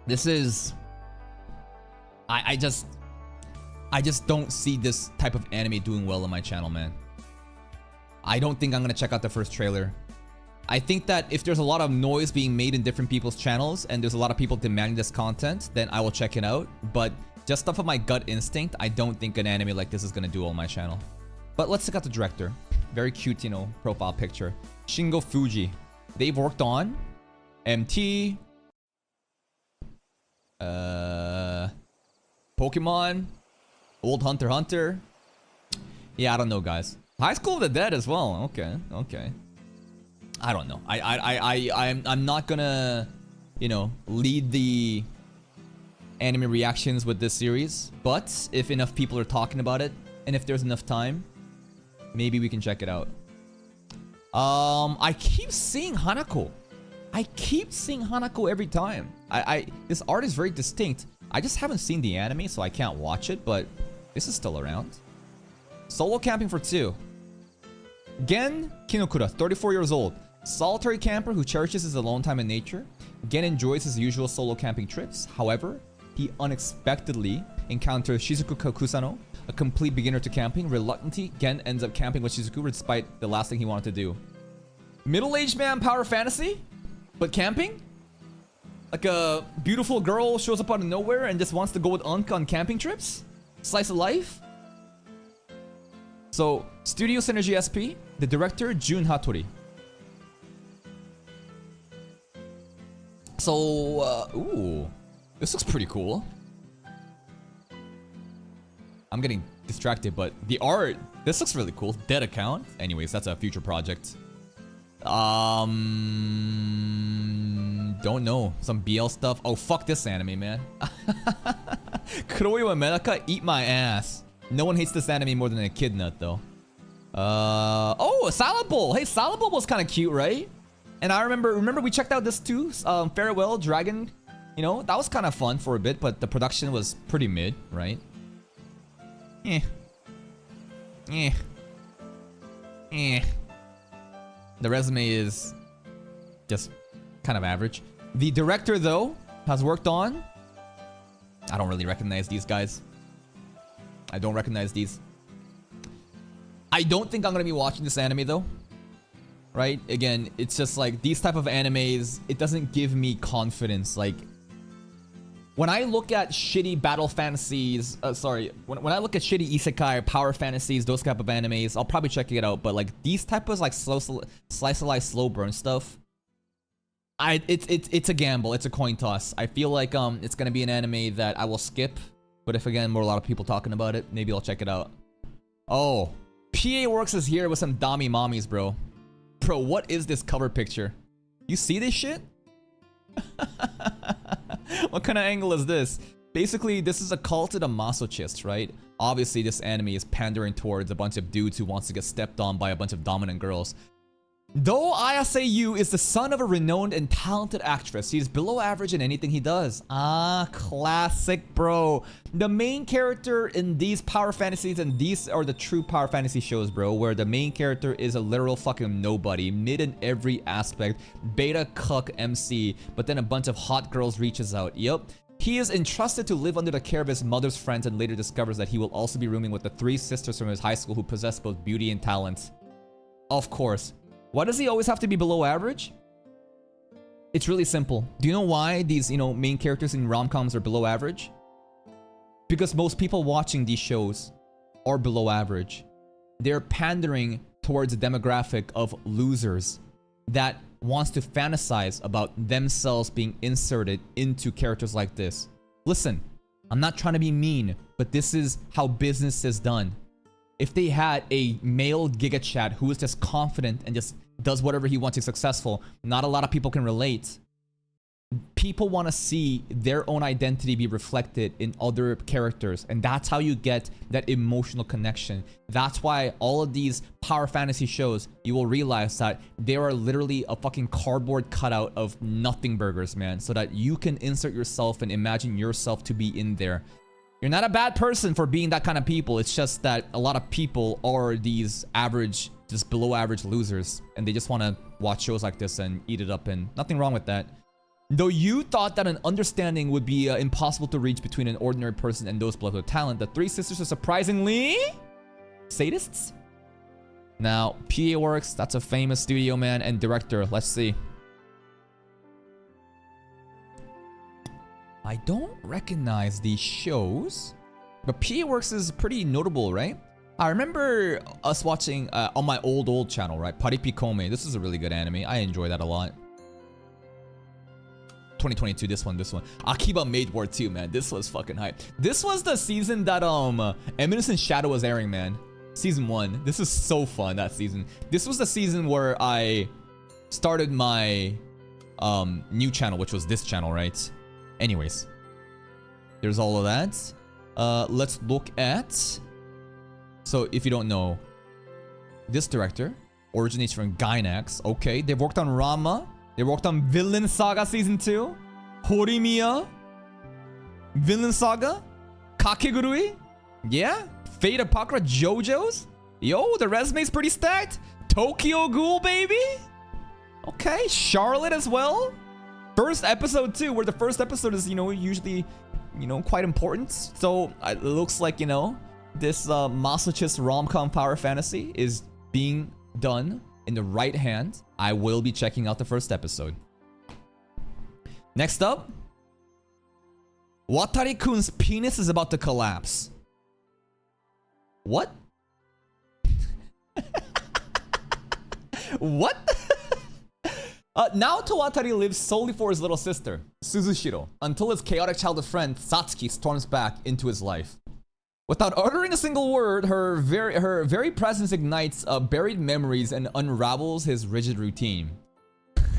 This is... I just don't see this type of anime doing well on my channel, man. I don't think I'm gonna check out the first trailer. I think that if there's a lot of noise being made in different people's channels and there's a lot of people demanding this content, then I will check it out. But just off of my gut instinct, I don't think an anime like this is gonna do well on my channel. But let's check out the director. Very cute, you know, profile picture. Shingo Fuji. They've worked on MT. Pokemon. Old Hunter x Hunter. Yeah, I don't know, guys. High School of the Dead as well. Okay, okay. I don't know. I'm not gonna, you know, lead the anime reactions with this series. But if enough people are talking about it, and if there's enough time, maybe we can check it out. I keep seeing Hanako. I keep seeing Hanako every time. This art is very distinct. I just haven't seen the anime, so I can't watch it, but this is still around. Solo camping for 2. Gen Kinokura, 34 years old. Solitary camper who cherishes his alone time in nature. Gen enjoys his usual solo camping trips. However, he unexpectedly encounters Shizuku Kusano, a complete beginner to camping. Reluctantly, Gen ends up camping with Shizuku despite the last thing he wanted to do. Middle-aged man power fantasy? But camping? Like a beautiful girl shows up out of nowhere and just wants to go with Unk on camping trips? Slice of life? So, Studio Synergy SP, the director, Jun Hattori. So, ooh, this looks pretty cool. I'm getting distracted, but the art, this looks really cool. Dead account. Anyways, that's a future project. Don't know. Some BL stuff. Oh, fuck this anime, man. Kuroi wa Medaka, eat my ass. No one hates this anime more than a kid nut, though. Oh, Salad Bowl. Hey, Salad Bowl was kind of cute, right? And I remember we checked out this too. Farewell Dragon. You know, that was kind of fun for a bit, but the production was pretty mid, right? Eh. Eh. Eh. The resume is just kind of average. The director, though, has worked on... I don't really recognize these guys. I don't recognize these. I don't think I'm going to be watching this anime, though. Right? Again, it's just like these type of animes, it doesn't give me confidence. Like, when I look at shitty battle fantasies... when I look at shitty isekai, power fantasies, those type of animes, I'll probably check it out. But like these type of like slice of life, slow burn stuff... It's a gamble. It's a coin toss. I feel like it's gonna be an anime that I will skip, but if again more a lot of people talking about it, maybe I'll check it out. Oh, PA Works is here with some Dami mommies, bro. Bro, what is this cover picture? You see this shit? What kind of angle is this? Basically, this is a cult of the masochists, right? Obviously, this anime is pandering towards a bunch of dudes who wants to get stepped on by a bunch of dominant girls. Though Ayase Yu is the son of a renowned and talented actress, he is below average in anything he does. Ah, classic, bro. The main character in these power fantasies, and these are the true power fantasy shows, bro, where the main character is a literal fucking nobody, mid in every aspect, beta cuck MC, but then a bunch of hot girls reaches out. Yup. He is entrusted to live under the care of his mother's friends and later discovers that he will also be rooming with the 3 sisters from his high school who possess both beauty and talent. Of course. Why does he always have to be below average? It's really simple. Do you know why these, main characters in rom-coms are below average? Because most people watching these shows are below average. They're pandering towards a demographic of losers that wants to fantasize about themselves being inserted into characters like this. Listen, I'm not trying to be mean, but this is how business is done. If they had a male Giga Chad who is just confident and just does whatever he wants, he's successful, not a lot of people can relate. People want to see their own identity be reflected in other characters, and that's how you get that emotional connection. That's why all of these power fantasy shows, you will realize that they are literally a fucking cardboard cutout of nothing burgers, man, so that you can insert yourself and imagine yourself to be in there. You're not a bad person for being that kind of people. It's just that a lot of people are these average, just below average losers, and they just want to watch shows like this and eat it up, and nothing wrong with that. Though you thought that an understanding would be impossible to reach between an ordinary person and those blessed with talent, the 3 sisters are surprisingly sadists. Now, PA Works, that's a famous studio, man, and director. Let's see. I don't recognize these shows, but PA Works is pretty notable, right? I remember us watching on my old channel, right? Paripikome. This is a really good anime. I enjoy that a lot. 2022. This one. Akiba Made War 2, man. This was fucking hype. This was the season that Eminence in Shadow was airing, man. Season 1. This is so fun, that season. This was the season where I started my new channel, which was this channel, right? Anyways, there's all of that. Let's look at... So, if you don't know, this director originates from Gainax. Okay, they've worked on Ranma. They worked on Vinland Saga Season 2. Horimiya. Vinland Saga. Kakegurui. Yeah. Fate Apocrypha, JoJo's. Yo, the resume's pretty stacked. Tokyo Ghoul, baby. Okay, Charlotte as well. First episode too, where the first episode is, usually, quite important. So it looks like, this masochist rom-com power fantasy is being done in the right hand. I will be checking out the first episode. Next up, Watari-kun's penis is about to collapse. What? What? Naoto Watari lives solely for his little sister, Suzushiro, until his chaotic childhood friend Satsuki storms back into his life. Without uttering a single word, her very presence ignites buried memories and unravels his rigid routine.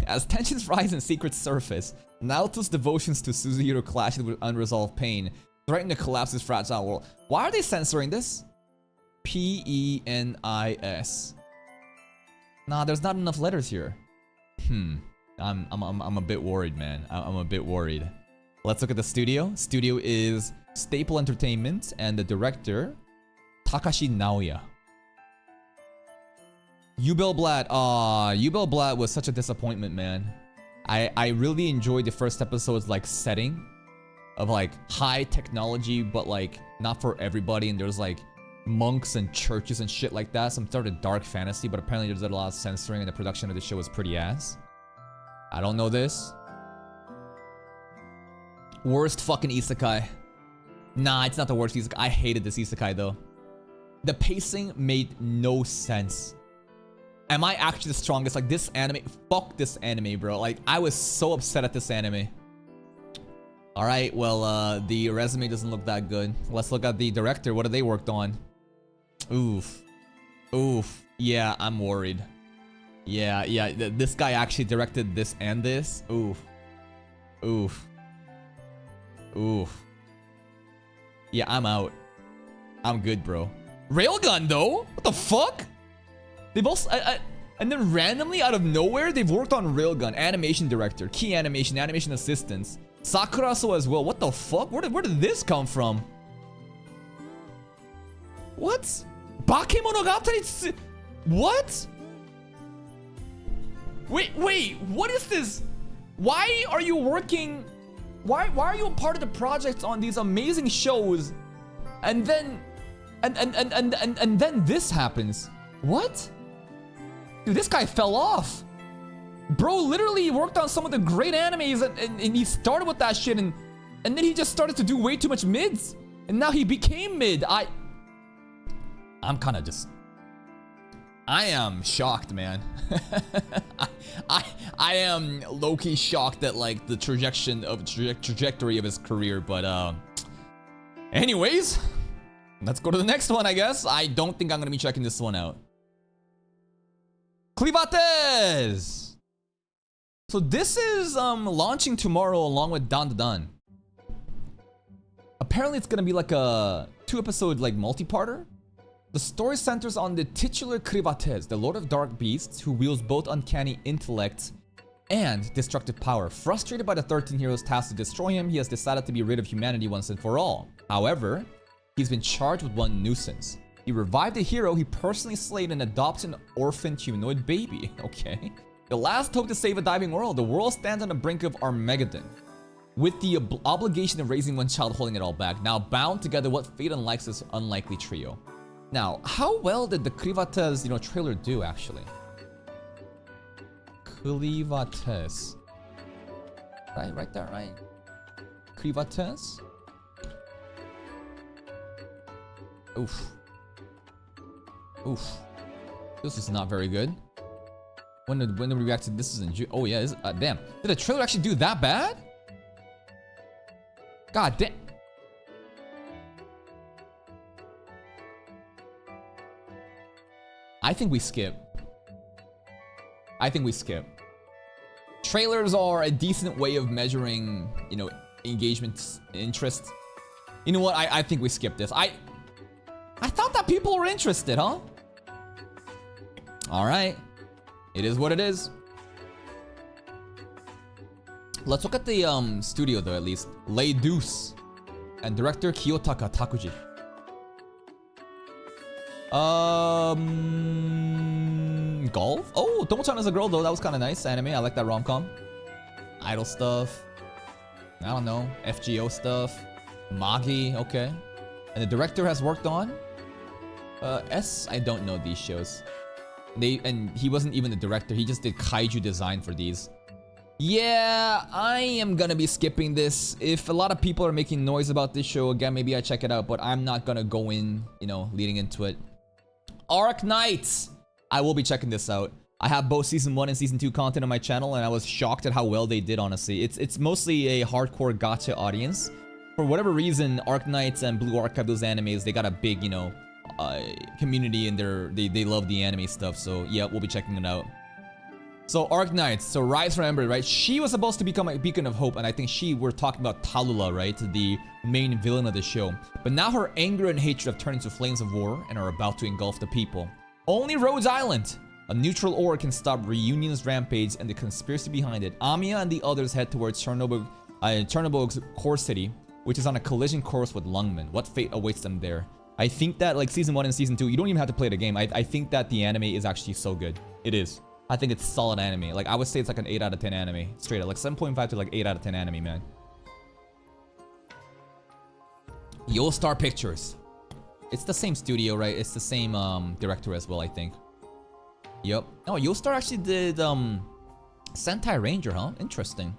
As tensions rise and secrets surface, Naoto's devotions to Suzuhiro clashes with unresolved pain, threatening to collapse his fragile world. Why are they censoring this? Penis. Nah, there's not enough letters here. I'm a bit worried, man. I'm a bit worried. Let's look at the studio. Studio is Staple Entertainment, and the director, Takashi Naoya. Yubel Blatt. Yubel Blatt was such a disappointment, man. I really enjoyed the first episode's like setting of like high technology, but like not for everybody, and there's like monks and churches and shit like that. Some sort of dark fantasy, but apparently there's a lot of censoring, and the production of the show was pretty ass. I don't know this. Worst fucking isekai. Nah, it's not the worst isekai. I hated this isekai though. The pacing made no sense. Am I actually the strongest? Like this anime, fuck this anime, bro. Like I was so upset at this anime. Alright, well, the resume doesn't look that good. Let's look at the director. What have they worked on? Oof. Oof. Yeah, I'm worried. Yeah, this guy actually directed this and this. Oof. Oof. Oof. Yeah, I'm out. I'm good, bro. Railgun, though? What the fuck? They've also... and then randomly, out of nowhere, they've worked on Railgun. Animation director, key animation, animation assistants. Sakuraso as well. What the fuck? Where did this come from? What? Bakemonogatari... What? Wait, what is this? Why are you working... Why are you a part of the project on these amazing shows, and then and then this happens? What? Dude, this guy fell off. Bro literally worked on some of the great animes, and he started with that shit, and then he just started to do way too much mids, and now he became mid. I'm kind of just... I am shocked, man. I am low-key shocked at like the trajectory of his career, but anyways, let's go to the next one, I guess. I don't think I'm gonna be checking this one out. Clivates! So this is launching tomorrow along with Dan Dan. Apparently it's gonna be like a 2-episode like multi-parter. The story centers on the titular Clivates, the Lord of Dark Beasts, who wields both uncanny intellect and destructive power. Frustrated by the 13 heroes tasked to destroy him, he has decided to be rid of humanity once and for all. However, he's been charged with one nuisance. He revived a hero he personally slayed and adopts an orphan humanoid baby. Okay. The last hope to save a diving world, the world stands on the brink of Armageddon, with the obligation of raising one child holding it all back. Now bound together, what fate unlikes this unlikely trio? Now, how well did the Clivates, trailer do, actually? Clivates. Right there, right? Clivates? Oof. Oof. This is not very good. When did we react to this? Is in June? Oh yeah, damn. Did the trailer actually do that bad? God damn. I think we skip. I think we skip. Trailers are a decent way of measuring, you know, engagement, interest. You know what? I think we skip this. I thought that people were interested, huh? All right. It is what it is. Let's look at the studio though, at least. Lei Deuce and director Kiyotaka Takuji. Golf? Oh, Tomo-chan as a girl though, that was kind of nice. Anime, I like that rom-com. Idol stuff. I don't know, FGO stuff. Magi, okay. And the director has worked on I don't know these shows. And he wasn't even the director, he just did kaiju design for these. Yeah, I am gonna be skipping this. If a lot of people are making noise about this show, again, maybe I check it out, but I'm not gonna go in, you know, leading into it. Arknights! I will be checking this out. I have both Season 1 and Season 2 content on my channel, and I was shocked at how well they did, honestly. It's mostly a hardcore gacha audience. For whatever reason, Arknights and Blue Archive, those animes, they got a big, you know, community, and they love the anime stuff, so yeah, we'll be checking it out. So Arknights, so Rise from Ember, right? She was supposed to become a beacon of hope, and I think we're talking about Tallulah, right? The main villain of the show. But now her anger and hatred have turned into flames of war and are about to engulf the people. Only Rhodes Island, a neutral org, can stop Reunion's rampage and the conspiracy behind it. Amiya and the others head towards Chernobog's core city, which is on a collision course with Lungmen. What fate awaits them there? I think that like Season 1 and Season 2, you don't even have to play the game. I think that the anime is actually so good. It is. I think it's solid anime. Like, I would say it's like an 8 out of 10 anime. Straight up. Like 7.5 to like 8 out of 10 anime, man. Yostar Pictures. It's the same studio, right? It's the same director as well, I think. Yep. Oh, Yostar actually did Sentai Ranger, huh? Interesting.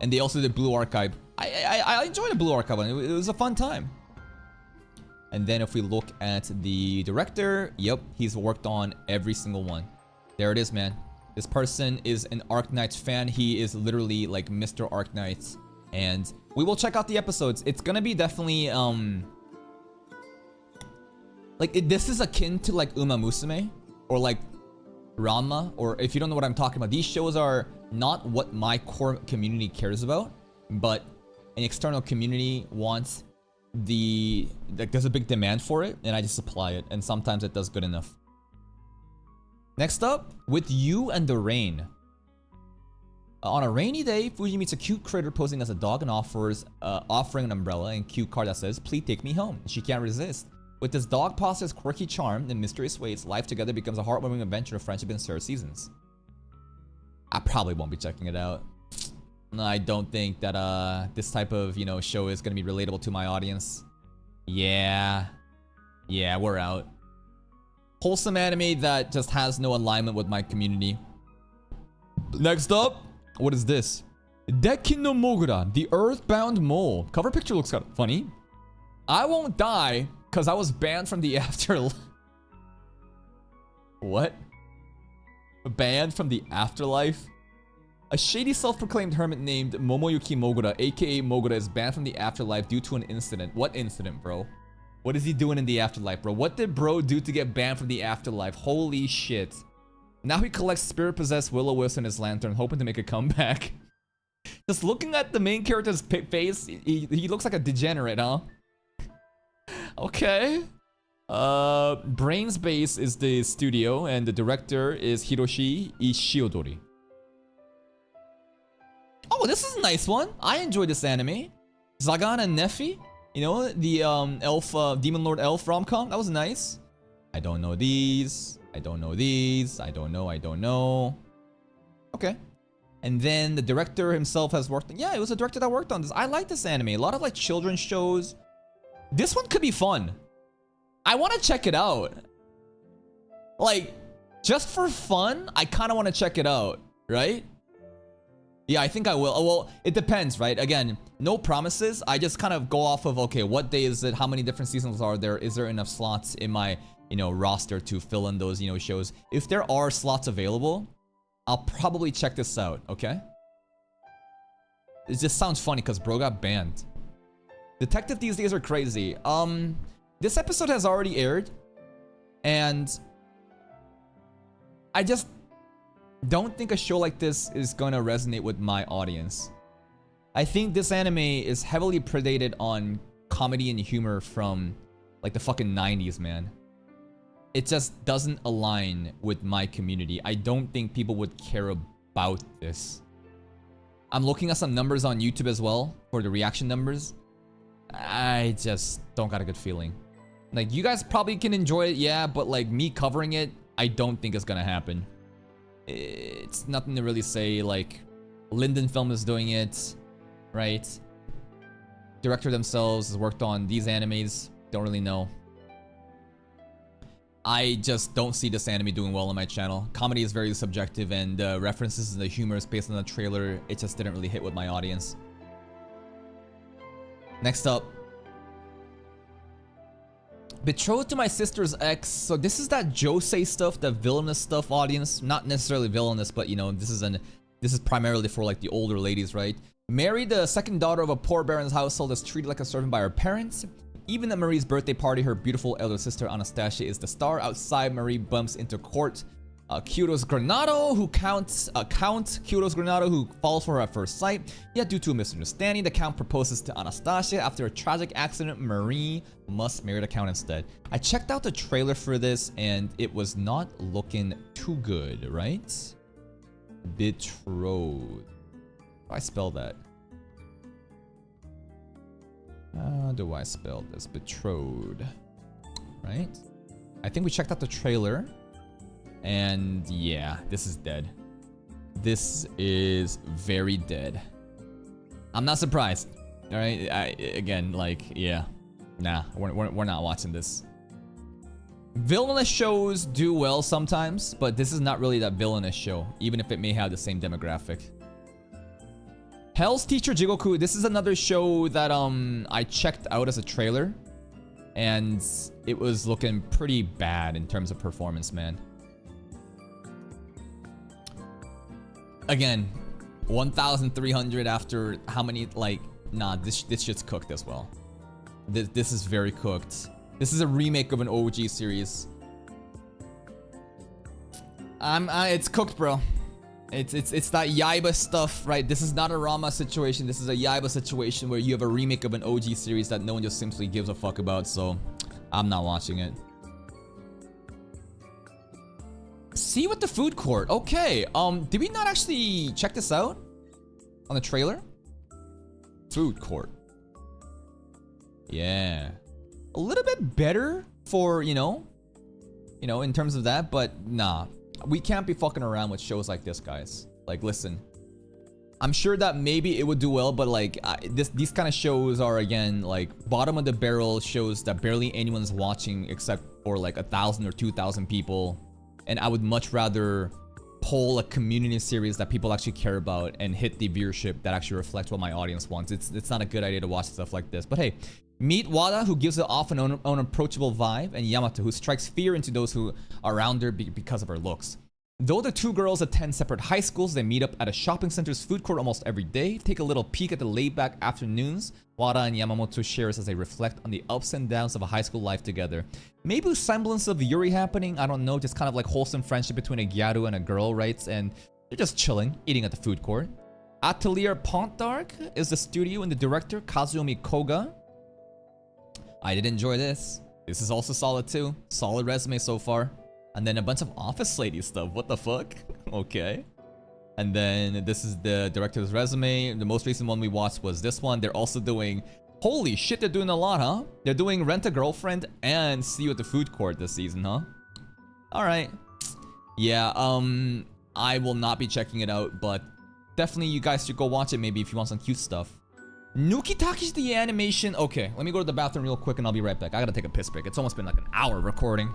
And they also did Blue Archive. I enjoyed the Blue Archive one. It was a fun time. And then if we look at the director, yep, he's worked on every single one. There it is, man. This person is an Arknights fan. He is literally like Mr. Arknights. And we will check out the episodes. It's gonna be definitely this is akin to like Uma Musume or like Ranma, or if you don't know what I'm talking about, these shows are not what my core community cares about, but an external community wants there's a big demand for it, and I just supply it, and sometimes it does good enough. Next up, With You and the Rain. On a rainy day, Fuji meets a cute critter posing as a dog and offering an umbrella and cute card that says, "Please take me home." She can't resist. With this dog posse's quirky charm and mysterious ways, life together becomes a heartwarming adventure of friendship and Sarah seasons. I probably won't be checking it out. No, I don't think that this type of, you know, show is gonna be relatable to my audience. Yeah, we're out. Wholesome anime that just has no alignment with my community. Next up, what is this? Dekin no Mogura, the Earthbound Mole. Cover picture looks kind of funny. I won't die because I was banned from the afterlife. What? Banned from the afterlife? A shady self-proclaimed hermit named Momoyuki Mogura, aka Mogura, is banned from the afterlife due to an incident. What incident, bro? What is he doing in the afterlife, bro? What did bro do to get banned from the afterlife? Holy shit. Now he collects spirit-possessed Will-O-Wisp in his lantern, hoping to make a comeback. Just looking at the main character's face, he looks like a degenerate, huh? Okay. Brains Base is the studio, and the director is Hiroshi Ishiodori. Oh, this is a nice one. I enjoyed this anime. Zagan and Nephi. You know, the Demon Lord Elf rom-com. That was nice. I don't know these. I don't know these. I don't know. Okay. And then the director himself has worked... Yeah, it was a director that worked on this. I like this anime. A lot of like children's shows. This one could be fun. I want to check it out. Like, just for fun, I kind of want to check it out, right? Yeah, I think I will. Oh, well, it depends, right? Again, no promises. I just kind of go off of, okay, what day is it? How many different seasons are there? Is there enough slots in my, you know, roster to fill in those, you know, shows? If there are slots available, I'll probably check this out, okay? It just sounds funny because bro got banned. Detective these days are crazy. This episode has already aired, and I just don't think a show like this is gonna resonate with my audience. I think this anime is heavily predated on comedy and humor from like the fucking 90s, man. It just doesn't align with my community. I don't think people would care about this. I'm looking at some numbers on YouTube as well for the reaction numbers. I just don't got a good feeling. Like, you guys probably can enjoy it, yeah, but like me covering it, I don't think it's gonna happen. It's nothing to really say. Like, Linden Film is doing it, right? Director themselves has worked on these animes. Don't really know. I just don't see this anime doing well on my channel. Comedy is very subjective, and references and the humor is based on the trailer. It just didn't really hit with my audience. Next up, Betrothed to My Sister's Ex. So this is that josei stuff, the villainous stuff audience. Not necessarily villainous, but you know, this is primarily for like the older ladies, right? Mary, the second daughter of a poor baron's household, is treated like a servant by her parents. Even at Marie's birthday party, her beautiful elder sister Anastasia is the star. Outside, Marie bumps into Count Kyudos Granado, who falls for her at first sight. Yet due to a misunderstanding, the Count proposes to Anastasia. After a tragic accident, Marie must marry the Count instead. I checked out the trailer for this, and it was not looking too good, right? Betrothed. How do I spell that? How do I spell this? Betrothed. Right? I think we checked out the trailer. And yeah, this is dead. This is very dead. I'm not surprised. Alright? Again, like, yeah. Nah, we're not watching this. Villainous shows do well sometimes, but this is not really that villainous show, even if it may have the same demographic. Hell's Teacher Jigoku, this is another show that I checked out as a trailer, and it was looking pretty bad in terms of performance, man. Again, 1,300 after how many, like, nah, this shit's cooked as well. This is very cooked. This is a remake of an OG series. It's cooked, bro. It's that Yaiba stuff, right? This is not a Rama situation. This is a Yaiba situation where you have a remake of an OG series that no one just simply gives a fuck about. So, I'm not watching it. See with the food court. Okay. Did we not actually check this out on the trailer? Food court. Yeah. A little bit better for, you know, in terms of that, but nah. We can't be fucking around with shows like this, guys. Like, listen. I'm sure that maybe it would do well, but like, these kind of shows are, again, like, bottom of the barrel shows that barely anyone's watching except for like 1,000 or 2,000 people. And I would much rather pull a community series that people actually care about and hit the viewership that actually reflects what my audience wants. It's not a good idea to watch stuff like this. But hey, meet Wada, who gives it off an unapproachable vibe, and Yamato, who strikes fear into those who are around her because of her looks. Though the two girls attend separate high schools, they meet up at a shopping center's food court almost every day, take a little peek at the laid-back afternoons Wada and Yamamoto shares as they reflect on the ups and downs of a high school life together. Maybe a semblance of Yuri happening, I don't know, just kind of like wholesome friendship between a gyaru and a girl, right? And they're just chilling, eating at the food court. Atelier Pont d'Arc is the studio and the director, Kazumi Koga. I did enjoy this. This is also solid too. Solid resume so far. And then a bunch of Office Lady stuff. What the fuck? Okay. And then this is the director's resume. The most recent one we watched was this one. They're also doing... Holy shit, they're doing a lot, huh? They're doing Rent a Girlfriend and See You at the Food Court this season, huh? Alright. Yeah, I will not be checking it out, but definitely you guys should go watch it maybe if you want some cute stuff. Nuki Taki's the animation. Okay, let me go to the bathroom real quick and I'll be right back. I gotta take a piss break. It's almost been like an hour recording.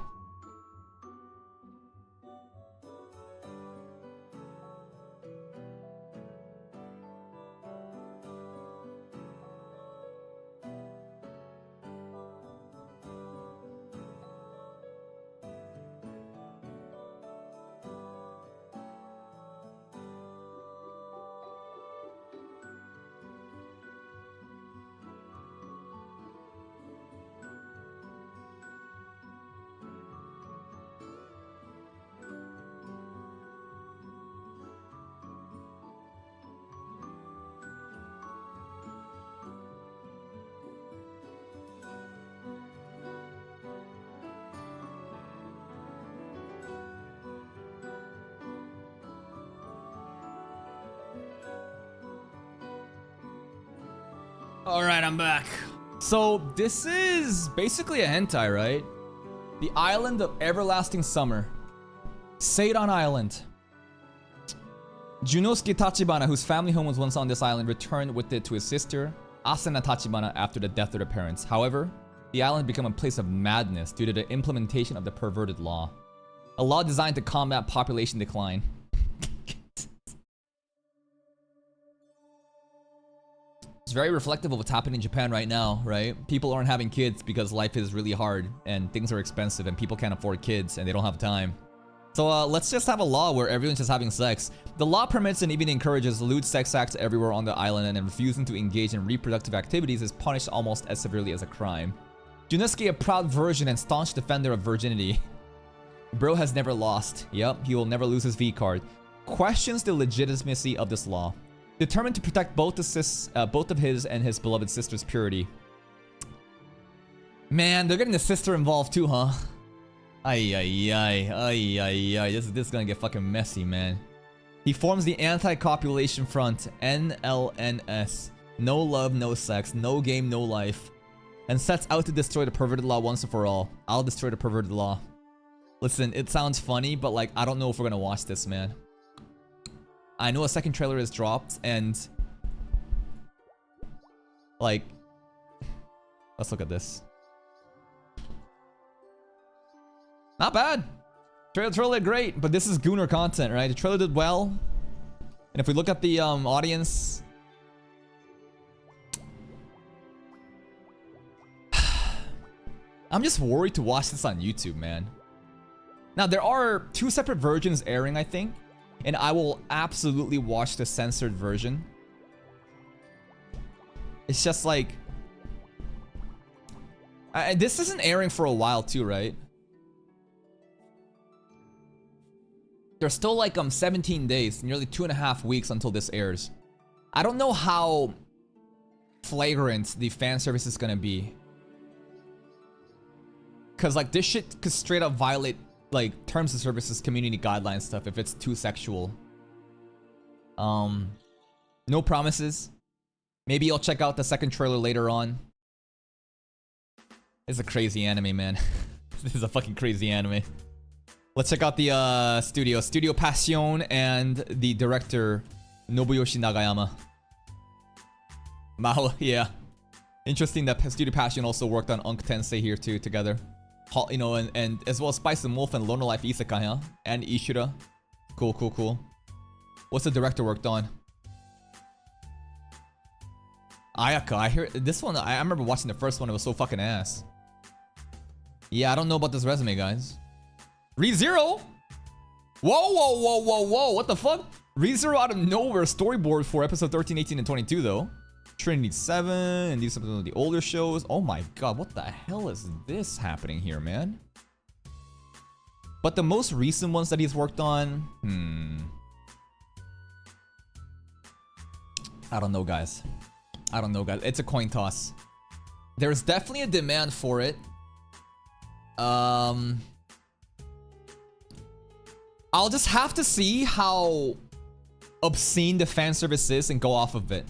Alright, I'm back. So, this is basically a hentai, right? The Island of Everlasting Summer. Seidon Island. Junosuke Tachibana, whose family home was once on this island, returned with it to his sister, Asuna Tachibana, after the death of their parents. However, the island became a place of madness due to the implementation of the perverted law. A law designed to combat population decline. It's very reflective of what's happening in Japan right now, right? People aren't having kids because life is really hard and things are expensive and people can't afford kids and they don't have time. So let's just have a law where everyone's just having sex. The law permits and even encourages lewd sex acts everywhere on the island, and refusing to engage in reproductive activities is punished almost as severely as a crime. Junosuke, a proud virgin and staunch defender of virginity. Bro has never lost. Yep, he will never lose his V-card. Questions the legitimacy of this law. Determined to protect both of his and his beloved sister's purity. Man, they're getting the sister involved too, huh? Ay, ay, ay, ay, ay, ay. This is gonna get fucking messy, man. He forms the Anti-Copulation Front, NLNS. No love, no sex, no game, no life. And sets out to destroy the perverted law once and for all. I'll destroy the perverted law. Listen, it sounds funny, but like, I don't know if we're gonna watch this, man. I know a second trailer is dropped, and... like... let's look at this. Not bad. Trailer did great, but this is Gooner content, right? The trailer did well. And if we look at the audience... I'm just worried to watch this on YouTube, man. Now, there are 2 separate versions airing, I think. And I will absolutely watch the censored version. It's just like... this isn't airing for a while too, right? There's still like 17 days, nearly 2.5 weeks until this airs. I don't know how flagrant the fan service is gonna be. Cause like this shit could straight up violate like terms of services, community guidelines stuff if it's too sexual. No promises. Maybe I'll check out the second trailer later on. It's a crazy anime, man. This is a fucking crazy anime. Let's check out the Studio Passion and the director Nobuyoshi Nagayama. Mahalo, yeah. Interesting that Studio Passion also worked on Unk Tensei here too together. You know, and as well as Spice and Wolf and Loner Life Isekai, huh? And Ishura. Cool, cool, cool. What's the director worked on? Ayaka. I hear this one. I remember watching the first one. It was so fucking ass. Yeah, I don't know about this resume, guys. ReZero? Whoa, whoa, whoa, whoa, whoa. What the fuck? ReZero out of nowhere storyboard for episode 13, 18, and 22, though. Trinity 7, and these are some of the older shows. Oh my god, what the hell is this happening here, man? But the most recent ones that he's worked on... I don't know, guys. I don't know, guys. It's a coin toss. There's definitely a demand for it. I'll just have to see how obscene the fan service is and go off of it.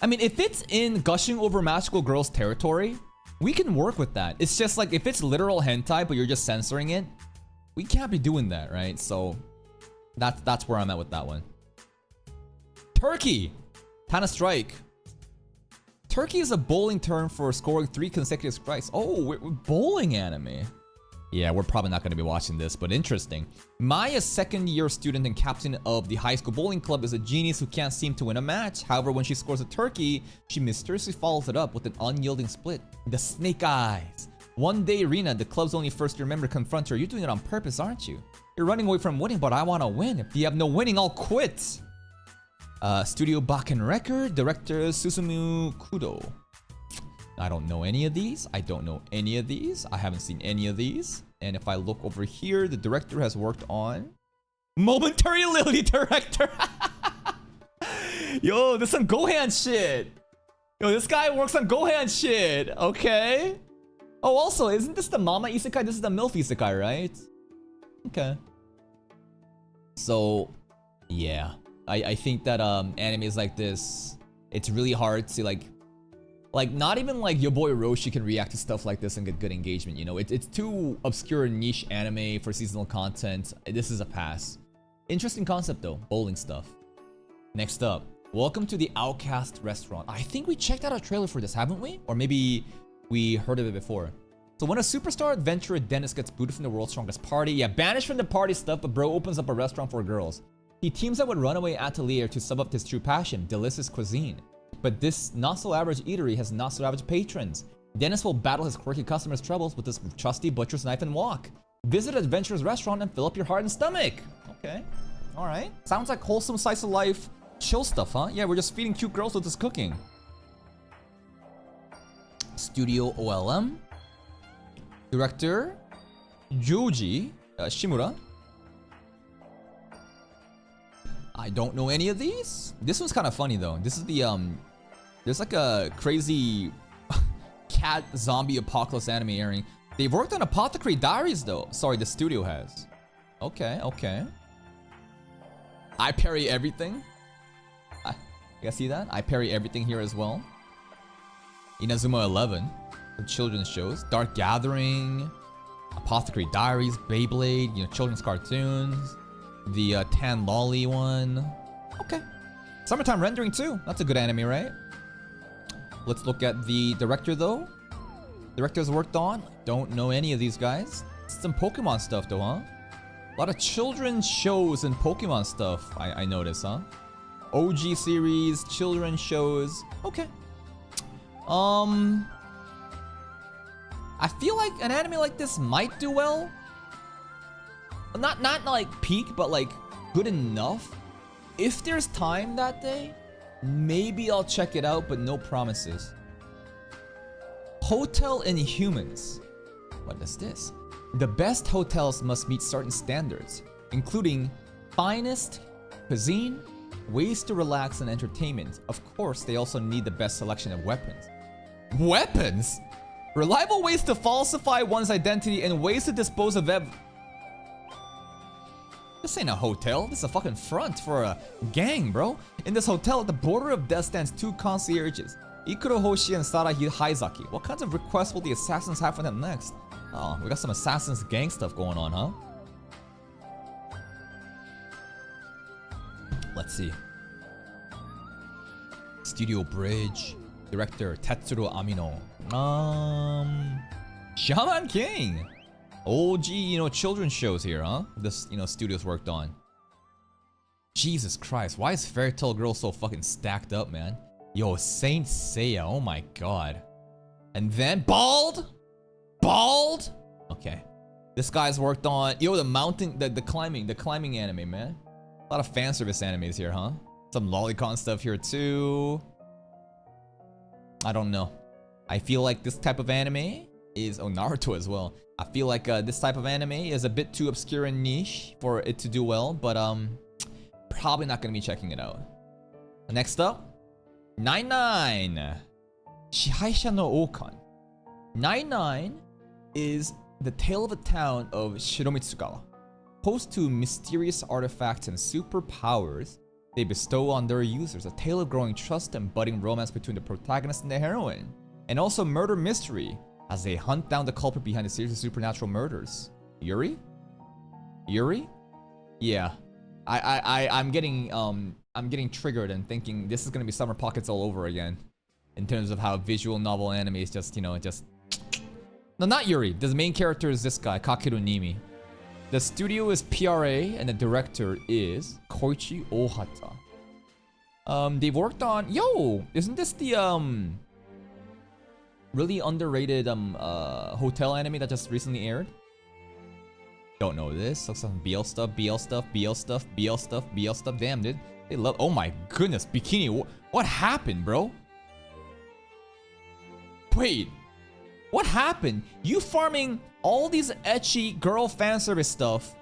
I mean, if it's in gushing over magical girls territory, we can work with that. It's just like, if it's literal hentai, but you're just censoring it, we can't be doing that, right? So, that's where I'm at with that one. Turkey! Tana Strike. Turkey is a bowling term for scoring 3 consecutive strikes. Oh, we're bowling anime. Yeah, we're probably not going to be watching this, but interesting. Maya's second-year student and captain of the high school bowling club is a genius who can't seem to win a match. However, when she scores a turkey, she mysteriously follows it up with an unyielding split. The Snake Eyes. One day, Rina, the club's only first-year member, confronts her. You're doing it on purpose, aren't you? You're running away from winning, but I want to win. If you have no winning, I'll quit. Studio Bakken Record, director Susumu Kudo. I don't know any of these. I don't know any of these. I haven't seen any of these. And if I look over here, the director has worked on... Momentary Lily director! Yo, this is some Gohan shit! Yo, this guy works on Gohan shit! Okay. Oh, also, isn't this the Mama Isekai? This is the MILF Isekai, right? Okay. So, yeah. I think that animes like this, it's really hard to like Like, not even like your boy Roshi can react to stuff like this and get good engagement, you know? It's too obscure niche anime for seasonal content. This is a pass. Interesting concept though, bowling stuff. Next up, welcome to the Outcast Restaurant. I think we checked out a trailer for this, haven't we? Or maybe we heard of it before. So when a superstar adventurer Dennis gets booted from the world's strongest party, yeah, banished from the party stuff, but bro opens up a restaurant for girls. He teams up with runaway Atelier to sub up his true passion, delicious cuisine. But this not-so-average eatery has not-so-average patrons. Dennis will battle his quirky customers' troubles with his trusty butcher's knife and wok. Visit Adventurer's restaurant and fill up your heart and stomach. Okay, alright. Sounds like wholesome slice of life, chill stuff, huh? Yeah, we're just feeding cute girls with this cooking. Studio OLM. Director Joji Shimura. I don't know any of these. This one's kind of funny though. This is the there's like a crazy cat zombie apocalypse anime airing. They've worked on Apothecary Diaries though. Sorry, the studio has. Okay, okay. I parry everything. You guys see that? I parry everything here as well. Inazuma 11. The children's shows. Dark Gathering. Apothecary Diaries. Beyblade. You know, children's cartoons. The Tan Lolly one. Okay. Summertime Rendering too. That's a good anime, right? Let's look at the director though. Director's worked on. Don't know any of these guys. Some Pokemon stuff though, huh? A lot of children's shows and Pokemon stuff, I notice, huh? OG series, children's shows. Okay. I feel like an anime like this might do well. Not like peak, but like good enough. If there's time that day, maybe I'll check it out, but no promises. Hotel Inhumans. What is this? The best hotels must meet certain standards, including finest cuisine, ways to relax and entertainment. Of course, they also need the best selection of weapons. Weapons? Reliable ways to falsify one's identity and ways to dispose of This ain't a hotel. This is a fucking front for a gang, bro. In this hotel, at the border of death stands two concierges, Ikuro Hoshi and Sarahi Haizaki. What kinds of requests will the assassins have for them next? Oh, we got some assassins gang stuff going on, huh? Let's see. Studio Bridge. Director Tetsuro Amino. Shaman King. OG, you know, children's shows here, huh? This, you know, studio's worked on. Jesus Christ, why is Fairy Tail Girl so fucking stacked up, man? Yo, Saint Seiya, oh my god. And then Bald? Bald? Okay. This guy's worked on, yo, the mountain, the climbing anime, man. A lot of fan service animes here, huh? Some Lolicon stuff here too. I don't know. I feel like this type of anime is, oh, Naruto as well. I feel like this type of anime is a bit too obscure and niche for it to do well, but probably not gonna be checking it out. Next up, 99. Shihaisha no Okan. 99 is the tale of a town of Shiromitsugawa. Host to mysterious artifacts and superpowers they bestow on their users. A tale of growing trust and budding romance between the protagonist and the heroine. And also murder mystery as they hunt down the culprit behind a series of supernatural murders. Yuri? Yuri? Yeah. I'm getting triggered and thinking this is gonna be Summer Pockets all over again. In terms of how visual novel anime is just, you know, just... No, not Yuri. The main character is this guy, Kakeru Nimi. The studio is PRA and the director is Koichi Ohata. They've worked on... Yo! Isn't this the, really underrated, hotel anime that just recently aired? Don't know this. Looks like BL stuff, BL stuff, BL stuff, BL stuff, BL stuff. Damn, dude. They love... Oh my goodness, Bikini. What happened, bro? Wait. What happened? You farming all these ecchi girl fanservice stuff,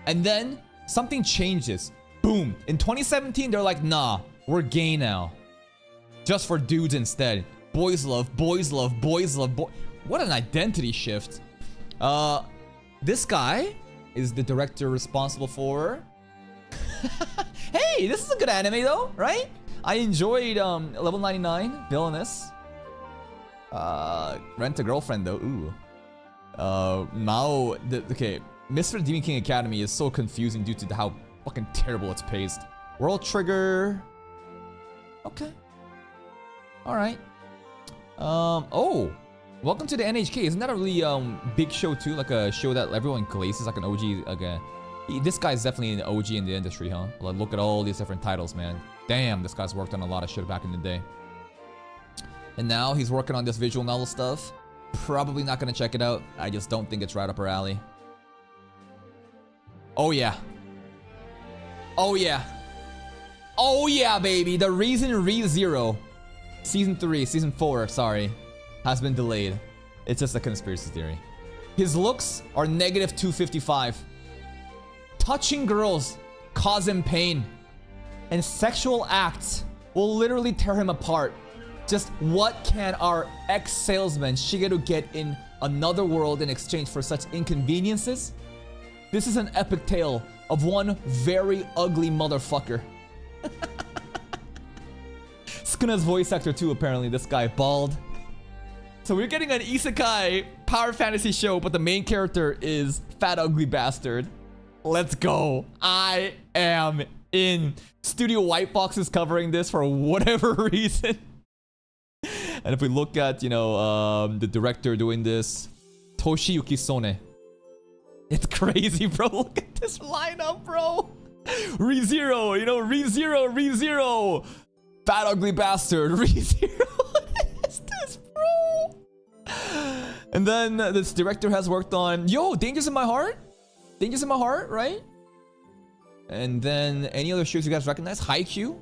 and then something changes. Boom. In 2017, they're like, nah, we're gay now. Just for dudes instead. Boys love, boys love, boys love, boy. What an identity shift. This guy is the director responsible for... Hey, this is a good anime though, right? I enjoyed Level 99, Villainous. Rent a Girlfriend though. Ooh. Okay. Mr. Demon King Academy is so confusing due to how fucking terrible it's paced. World Trigger. Okay. Alright. Oh. Welcome to the NHK. Isn't that a really big show too? Like a show that everyone glazes, like an OG. Like this guy's definitely an OG in the industry, huh? Like, look at all these different titles, man. Damn, this guy's worked on a lot of shit back in the day. And now he's working on this visual novel stuff. Probably not gonna check it out. I just don't think it's right up our alley. Oh yeah. Oh yeah. Oh yeah, baby. The reason ReZero Season 3, Season 4, sorry, has been delayed. It's just a conspiracy theory. His looks are negative 255. Touching girls cause him pain. And sexual acts will literally tear him apart. Just what can our ex-salesman Shigeru get in another world in exchange for such inconveniences? This is an epic tale of one very ugly motherfucker. Sukuna's voice actor too, apparently. This guy, bald. So we're getting an isekai power fantasy show, but the main character is fat ugly bastard. Let's go. I am in. Studio White Fox is covering this for whatever reason. And if we look at, you know, the director doing this, Toshiyuki Sone. It's crazy, bro. Look at this lineup, bro. ReZero, you know, ReZero. Fat ugly bastard, ReZero. What is this, bro? And then this director has worked on, yo, Dangers in My Heart? Dangers in My Heart, right? And then any other shows you guys recognize? Haikyuu.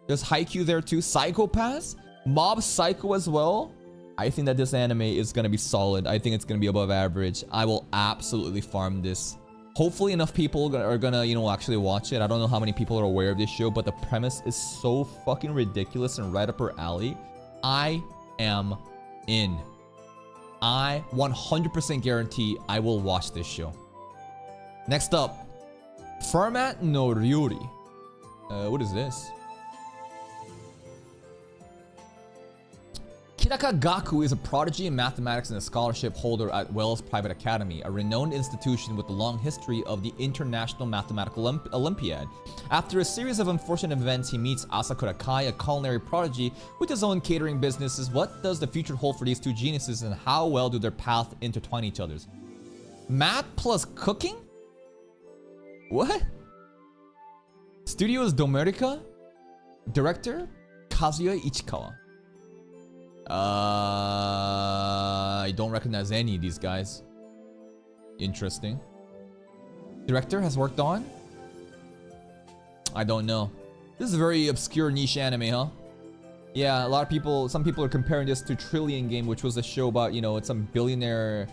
There's Haikyuu there too. Psycho-Pass. Mob Psycho as well. I think that this anime is gonna be solid. I think it's gonna be above average. I will absolutely farm this. Hopefully enough people are gonna, you know, actually watch it. I don't know how many people are aware of this show, but the premise is so fucking ridiculous and right up her alley. I am in. I 100% guarantee I will watch this show. Next up, Format no Ryuri. What is this? Kiraka Gaku is a prodigy in mathematics and a scholarship holder at Wells Private Academy, a renowned institution with a long history of the International Mathematical Olympiad. After a series of unfortunate events, he meets Asakura Kai, a culinary prodigy with his own catering businesses. What does the future hold for these two geniuses, and how well do their paths intertwine each other's? Math plus cooking? What? Studios Domerica? Director? Kazuya Ichikawa. I don't recognize any of these guys. Interesting. Director has worked on? I don't know. This is a very obscure niche anime, huh? Yeah, a lot of people, some people are comparing this to Trillion Game, which was a show about, you know, it's some billionaire,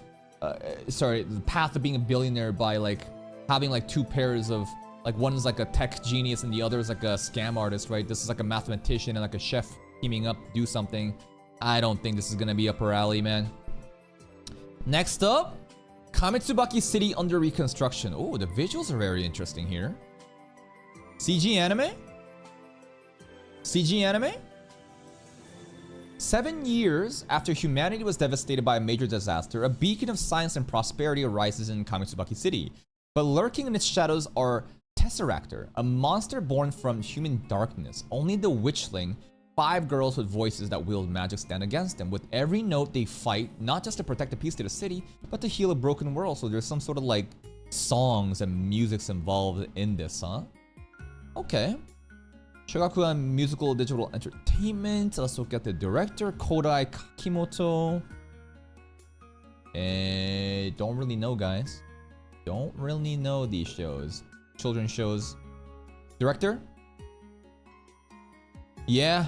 sorry, the path of being a billionaire by like having like two pairs of, like one is like a tech genius and the other is like a scam artist, right? This is like a mathematician and like a chef teaming up to do something. I don't think this is gonna be up our alley, man. Next up, Kamitsubaki City under reconstruction. Oh, the visuals are very interesting here. CG anime? CG anime? 7 years after humanity was devastated by a major disaster, a beacon of science and prosperity arises in Kamitsubaki City. But lurking in its shadows are Tesseractor, a monster born from human darkness. Only the Witchling, 5 girls with voices that wield magic, stand against them. With every note they fight, not just to protect a peace to the city, but to heal a broken world. So there's some sort of like songs and music's involved in this, huh? Okay. Shogakukan Musical Digital Entertainment. Let's look at the director, Kodai Kakimoto. Don't really know, guys. Don't really know these shows. Children's shows. Director? Yeah.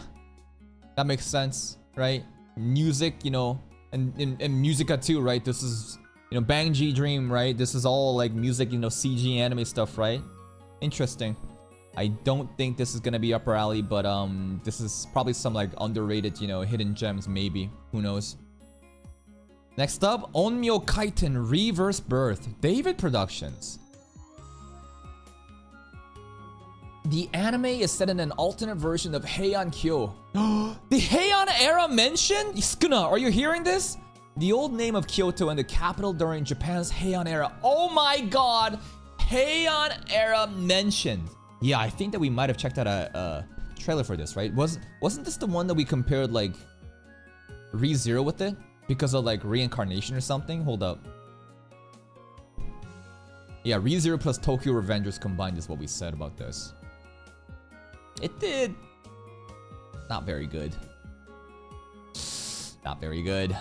That makes sense, right? Music, you know, and Musica too, right? This is, you know, Bang G Dream, right? This is all like music, you know, CG anime stuff, right? Interesting. I don't think this is gonna be upper alley, but this is probably some like underrated, you know, hidden gems, maybe. Who knows? Next up, Onmyo Kaiten Reverse Birth, David Productions. The anime is set in an alternate version of Heian Kyo. The Heian era mentioned? Sukuna, are you hearing this? The old name of Kyoto and the capital during Japan's Heian era. Oh my god! Heian era mentioned. Yeah, I think that we might have checked out a trailer for this, right? Wasn't this the one that we compared like Re:Zero with it? Because of like reincarnation or something? Hold up. Yeah, Re:Zero plus Tokyo Revengers combined is what we said about this. It did. Not very good. Not very good.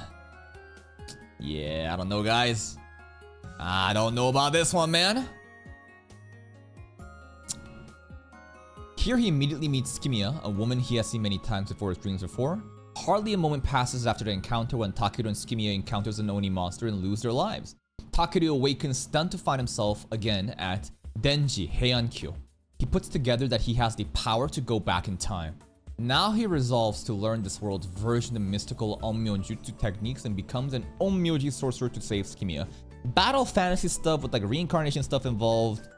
Yeah, I don't know, guys. I don't know about this one, man. Here he immediately meets Kimiya, a woman he has seen many times before his dreams before. Hardly a moment passes after the encounter when Takeru and Kimiya encounters an Oni monster and lose their lives. Takeru awakens stunned to find himself again at Denji Heian-kyo. He puts together that he has the power to go back in time. Now he resolves to learn this world's version of mystical Onmyo Jutsu techniques and becomes an Onmyoji sorcerer to save Kimiya. Battle fantasy stuff with like reincarnation stuff involved.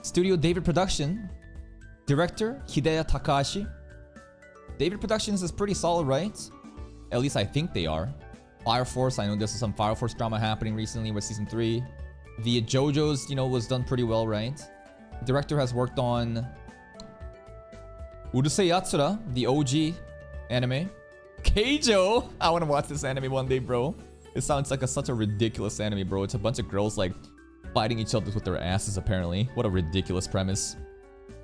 Studio David Production. Director Hideya Takahashi. David Productions is pretty solid, right? At least I think they are. Fire Force, I know there's some Fire Force drama happening recently with season 3. The JoJo's, you know, was done pretty well, right? Director has worked on Urusei Yatsura, the OG anime. Keijo! I wanna watch this anime one day, bro. It sounds like such a ridiculous anime, bro. It's a bunch of girls like fighting each other with their asses, apparently. What a ridiculous premise.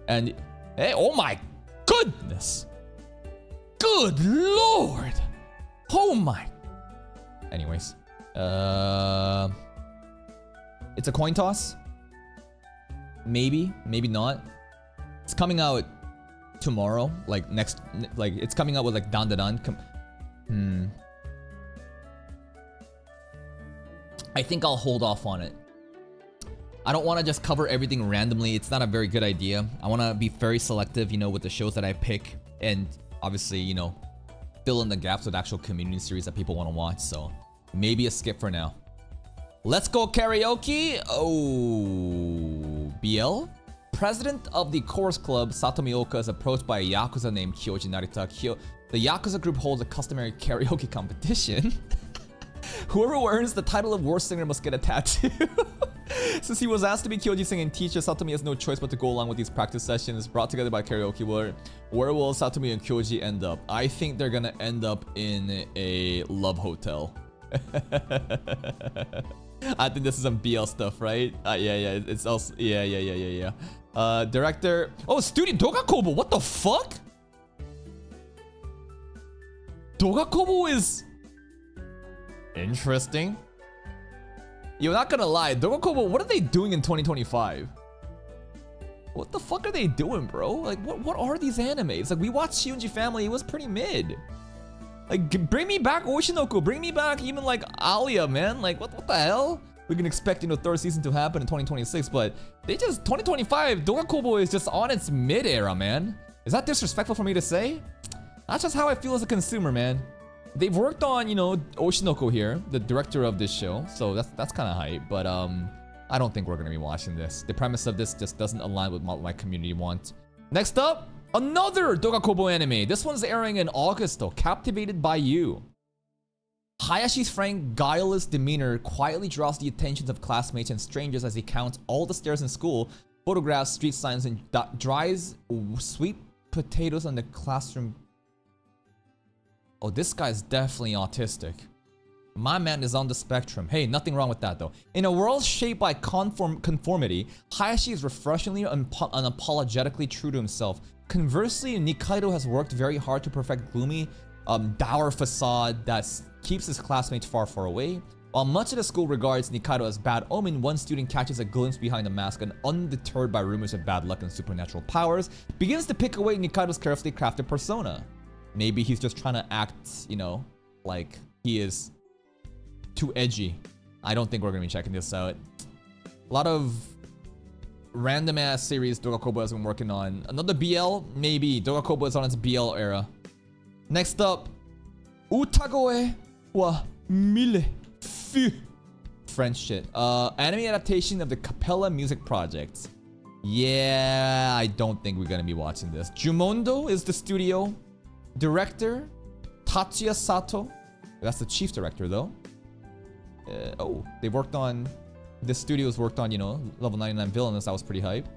And, hey, oh my goodness! Good lord! Oh my. Anyways. It's a coin toss. Maybe, maybe not. It's coming out tomorrow. Like it's coming out with like Dan Dan Dan. I think I'll hold off on it. I don't want to just cover everything randomly. It's not a very good idea. I want to be very selective, you know, with the shows that I pick. And obviously, you know, fill in the gaps with actual community series that people want to watch. So maybe a skip for now. Let's go karaoke. Oh, BL? President of the Chorus Club, Satomi Oka, is approached by a Yakuza named Kyoji Narita. The Yakuza group holds a customary karaoke competition. Whoever earns the title of worst singer must get a tattoo. Since he was asked to be Kyoji's singing teacher, Satomi has no choice but to go along with these practice sessions brought together by karaoke. Where will Satomi and Kyoji end up? I think they're gonna end up in a love hotel. I think this is some BL stuff, right? Yeah, it's also yeah. Director. Oh, studio Dogakobo. What the fuck? Dogakobo is interesting. You're not gonna lie, Dogakobo, what are they doing in 2025? What the fuck are they doing, bro? Like, what are these animes? Like, we watched Shunji Family, it was pretty mid. Like, bring me back Oshinoko, bring me back even like Alia, man. Like, what the hell? We can expect, you know, third season to happen in 2026, but they just, 2025, Dogakobo is just on its mid era, man. Is that disrespectful for me to say? That's just how I feel as a consumer, man. They've worked on, you know, Oshinoko here, the director of this show, so that's kind of hype, but I don't think we're gonna be watching this. The premise of this just doesn't align with what my community wants. Next up, another Dogakobo anime. This one's airing in August though, Captivated by You. Hayashi's frank, guileless demeanor quietly draws the attentions of classmates and strangers as he counts all the stairs in school, photographs, street signs, and dries sweet potatoes on the classroom. Oh, this guy's definitely autistic. My man is on the spectrum. Hey, nothing wrong with that though. In a world shaped by conformity, Hayashi is refreshingly unapologetically true to himself. Conversely, Nikaido has worked very hard to perfect gloomy, dour facade that keeps his classmates far away. While much of the school regards Nikaido as bad omen, one student catches a glimpse behind the mask and, undeterred by rumors of bad luck and supernatural powers, begins to pick away Nikaido's carefully crafted persona. Maybe he's just trying to act, you know, like he is too edgy. I don't think we're gonna be checking this out. A lot of random ass series Dogakobo has been working on. Another BL? Maybe. Dogakobo is on its BL era. Next up, Utagoe wa Mille Feu. French shit. Anime adaptation of the Capella Music Project. Yeah, I don't think we're gonna be watching this. Jumondo is the studio director. Tatsuya Sato. That's the chief director, though. Oh, they worked on... The studios worked on, you know, Level 99 Villainous. That was pretty hype.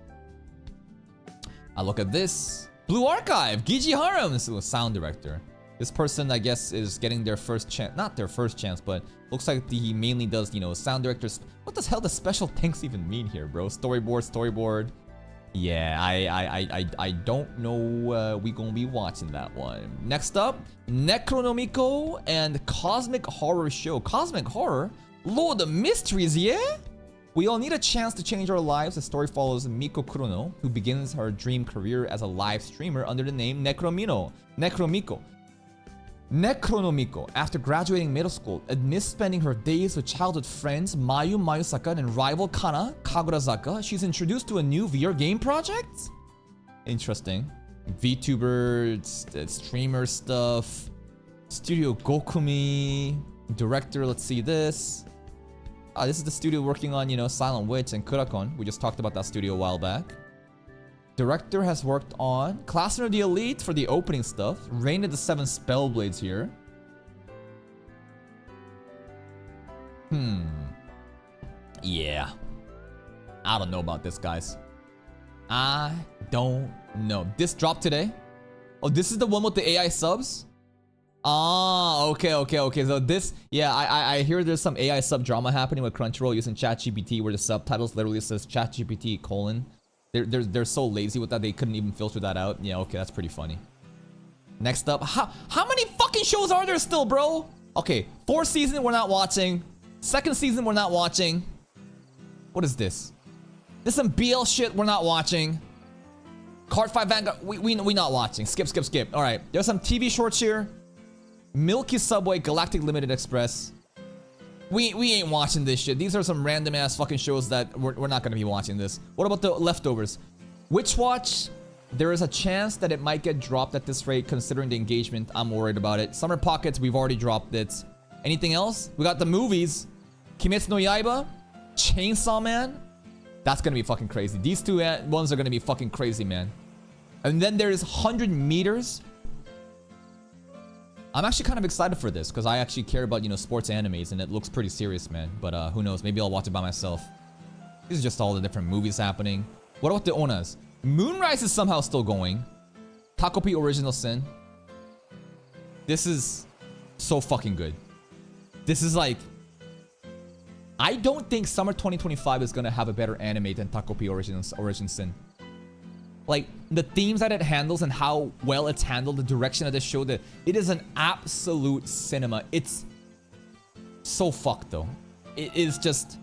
Look at this. Blue Archive. Gigi Harams, sound director. This person, I guess, is getting their first chance. Not their first chance, but looks like he mainly does, you know, sound directors. What the hell does special thanks even mean here, bro? Storyboard. Yeah, I don't know we gonna be watching that one. Next up, Necronomiko and Cosmic Horror Show. Cosmic Horror? Lord of Mysteries, yeah? We all need a chance to change our lives. The story follows Miko Kurono, who begins her dream career as a live streamer under the name Necronomiko. After graduating middle school, amidst spending her days with childhood friends Mayu Mayusaka and rival Kana Kagurazaka, she's introduced to a new VR game project? Interesting. VTuber, streamer stuff, Studio Gokumi, director, let's see this. This is the studio working on, you know, Silent Witch and Kurakon. We just talked about that studio a while back. Director has worked on Classroom of the Elite for the opening stuff. Reign of the Seven Spellblades here. Yeah. I don't know about this, guys. I don't know. This dropped today. Oh, this is the one with the AI subs? Ah, okay. So this, yeah, I hear there's some AI sub drama happening with Crunchyroll using ChatGPT, where the subtitles literally says ChatGPT : They're so lazy with that they couldn't even filter that out. Yeah, okay, that's pretty funny. Next up, how many fucking shows are there still, bro? Okay, 4th season we're not watching. 2nd season we're not watching. What is this? This some BL shit we're not watching. Card 5 Vanguard, we not watching. Skip. All right, there's some TV shorts here. Milky Subway, Galactic Limited Express. We ain't watching this shit. These are some random ass fucking shows that we're not gonna be watching this. What about the leftovers? Witch Watch, there is a chance that it might get dropped at this rate considering the engagement. I'm worried about it. Summer Pockets, we've already dropped it. Anything else? We got the movies. Kimetsu no Yaiba, Chainsaw Man. That's gonna be fucking crazy. These two ones are gonna be fucking crazy, man. And then there's 100 Meters. I'm actually kind of excited for this because I actually care about, you know, sports animes and it looks pretty serious, man. But who knows? Maybe I'll watch it by myself. These are just all the different movies happening. What about the Onas? Moonrise is somehow still going. Takopi Original Sin. This is so fucking good. This is like... I don't think summer 2025 is going to have a better anime than Takopi Origin Sin. Like, the themes that it handles and how well it's handled, the direction of the show, that it is an absolute cinema. It's so fucked, though. It is just...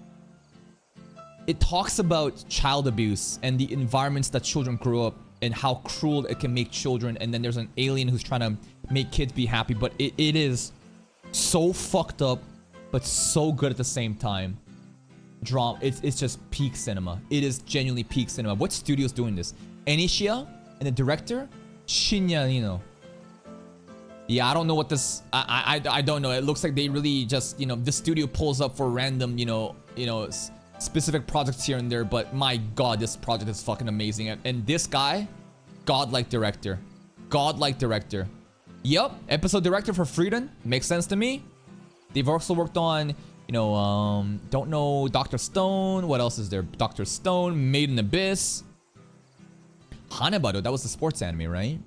It talks about child abuse and the environments that children grow up and how cruel it can make children. And then there's an alien who's trying to make kids be happy. But it is so fucked up, but so good at the same time. Drama. It's just peak cinema. It is genuinely peak cinema. What studio's doing this? Enicia and the director Shinya Nino. Yeah, I don't know what this. I don't know. It looks like they really just, you know, the studio pulls up for random, you know, specific projects here and there. But my God, this project is fucking amazing. And this guy, godlike director. Yup, episode director for Frieren. Makes sense to me. They've also worked on, you know, don't know, Dr. Stone. What else is there? Dr. Stone, Made in Abyss. Hanebado, that was the sports anime, right?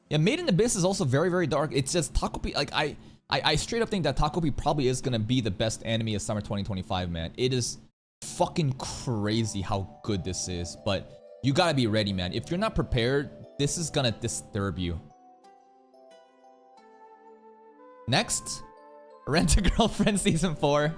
Yeah, Made in Abyss is also very, very dark. It's just Takopi, like, I straight up think that Takopi probably is gonna be the best anime of summer 2025, man. It is fucking crazy how good this is, but you gotta be ready, man. If you're not prepared, this is gonna disturb you. Next, Rent-A-Girlfriend Season 4.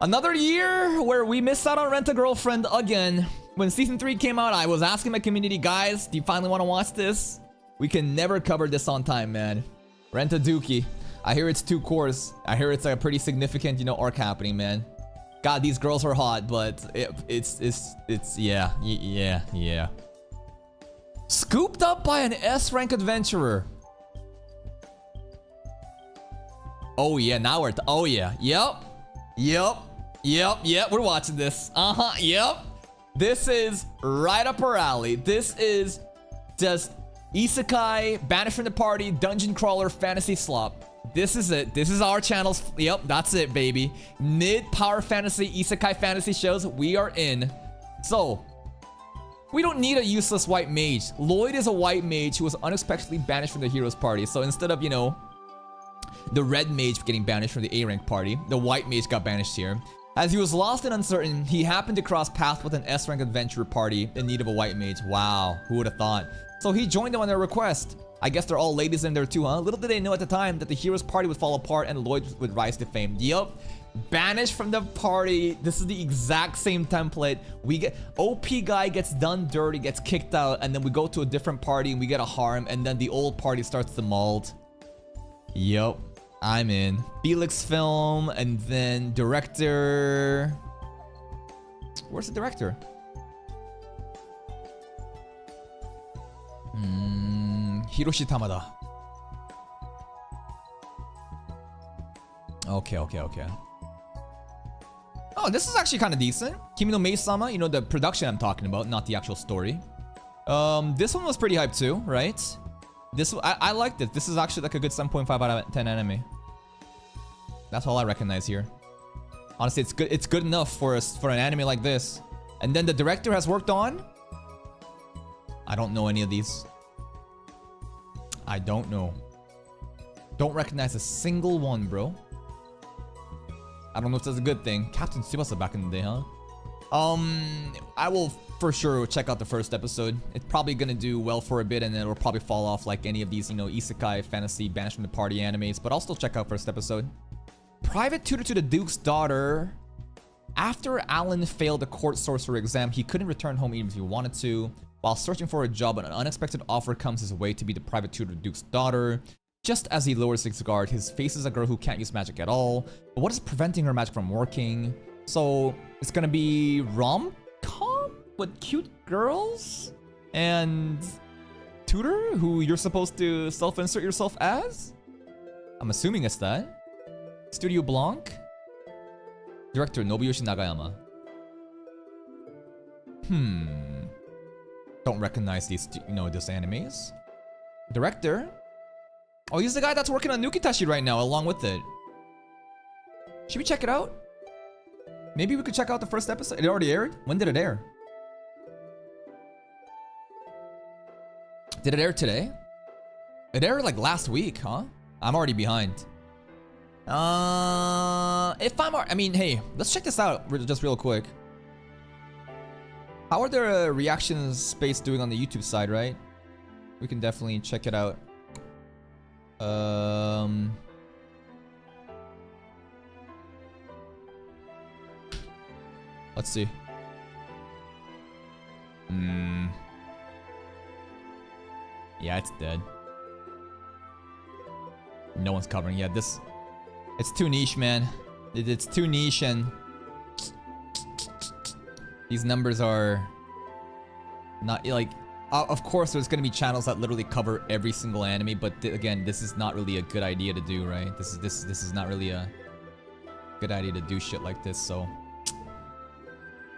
Another year where we missed out on Rent-A-Girlfriend again. When Season 3 came out, I was asking my community, guys, do you finally want to watch this? We can never cover this on time, man. Rent-A-Dookie. I hear it's 2 cores. I hear it's like a pretty significant, you know, arc happening, man. God, these girls are hot, but it's yeah. Scooped up by an S-rank adventurer. Oh yeah, now we're oh yeah, yep, we're watching this. Yep. This is right up our alley. This is just isekai, banish from the party, dungeon crawler, fantasy slop. This is it. This is our channel's. Yep, that's it, baby. Mid power fantasy, isekai fantasy shows. We are in. So, we don't need a useless white mage. Lloyd is a white mage who was unexpectedly banished from the hero's party. So instead of, you know, the red mage getting banished from the A rank party, the white mage got banished here. As he was lost and uncertain, he happened to cross paths with an S rank adventurer party in need of a white mage. Wow, who would have thought? So he joined them on their request. I guess they're all ladies in there too, huh? Little did they know at the time that the hero's party would fall apart and Lloyd would rise to fame. Yup. Banished from the party. This is the exact same template. We get OP guy gets done dirty, gets kicked out, and then we go to a different party and we get a harm, and then the old party starts to mold. Yup. I'm in. Felix film, and then director. Where's the director? Hiroshi Tamada. Okay. Oh, this is actually kind of decent. Kimi no Mei-sama, you know, the production I'm talking about, not the actual story. This one was pretty hyped too, right? This I liked it. This is actually like a good 7.5 out of 10 anime. That's all I recognize here. Honestly, it's good. It's good enough for an anime like this. And then the director has worked on. I don't know any of these. I don't know. Don't recognize a single one, bro. I don't know if that's a good thing. Captain Tsubasa back in the day, huh? I will for sure check out the first episode. It's probably gonna do well for a bit, and then it'll probably fall off like any of these, you know, isekai, fantasy, banished from the party animes. But I'll still check out first episode. Private tutor to the Duke's daughter. After Alan failed the court sorcerer exam, he couldn't return home even if he wanted to. While searching for a job, an unexpected offer comes his way to be the private tutor to the Duke's daughter. Just as he lowers his guard, his face is a girl who can't use magic at all. But what is preventing her magic from working? So it's gonna be rom-com with cute girls and tutor who you're supposed to self-insert yourself as? I'm assuming it's that. Studio Blanc. Director Nobuyoshi Nagayama. Don't recognize these, you know, these animes. Director. Oh, he's the guy that's working on Nukitashi right now, along with it. Should we check it out? Maybe we could check out the first episode. It already aired? When did it air? Did it air today? It aired like last week, huh? I'm already behind. I mean, hey, let's check this out just real quick. How are their reactions space doing on the YouTube side, right? We can definitely check it out. Let's see. Yeah, it's dead. No one's covering. Yeah, this... It's too niche, man. It's too niche, and... These numbers are... Not, like... Of course, there's gonna be channels that literally cover every single anime, but again, this is not really a good idea to do, right? This is not really a good idea to do shit like this, so...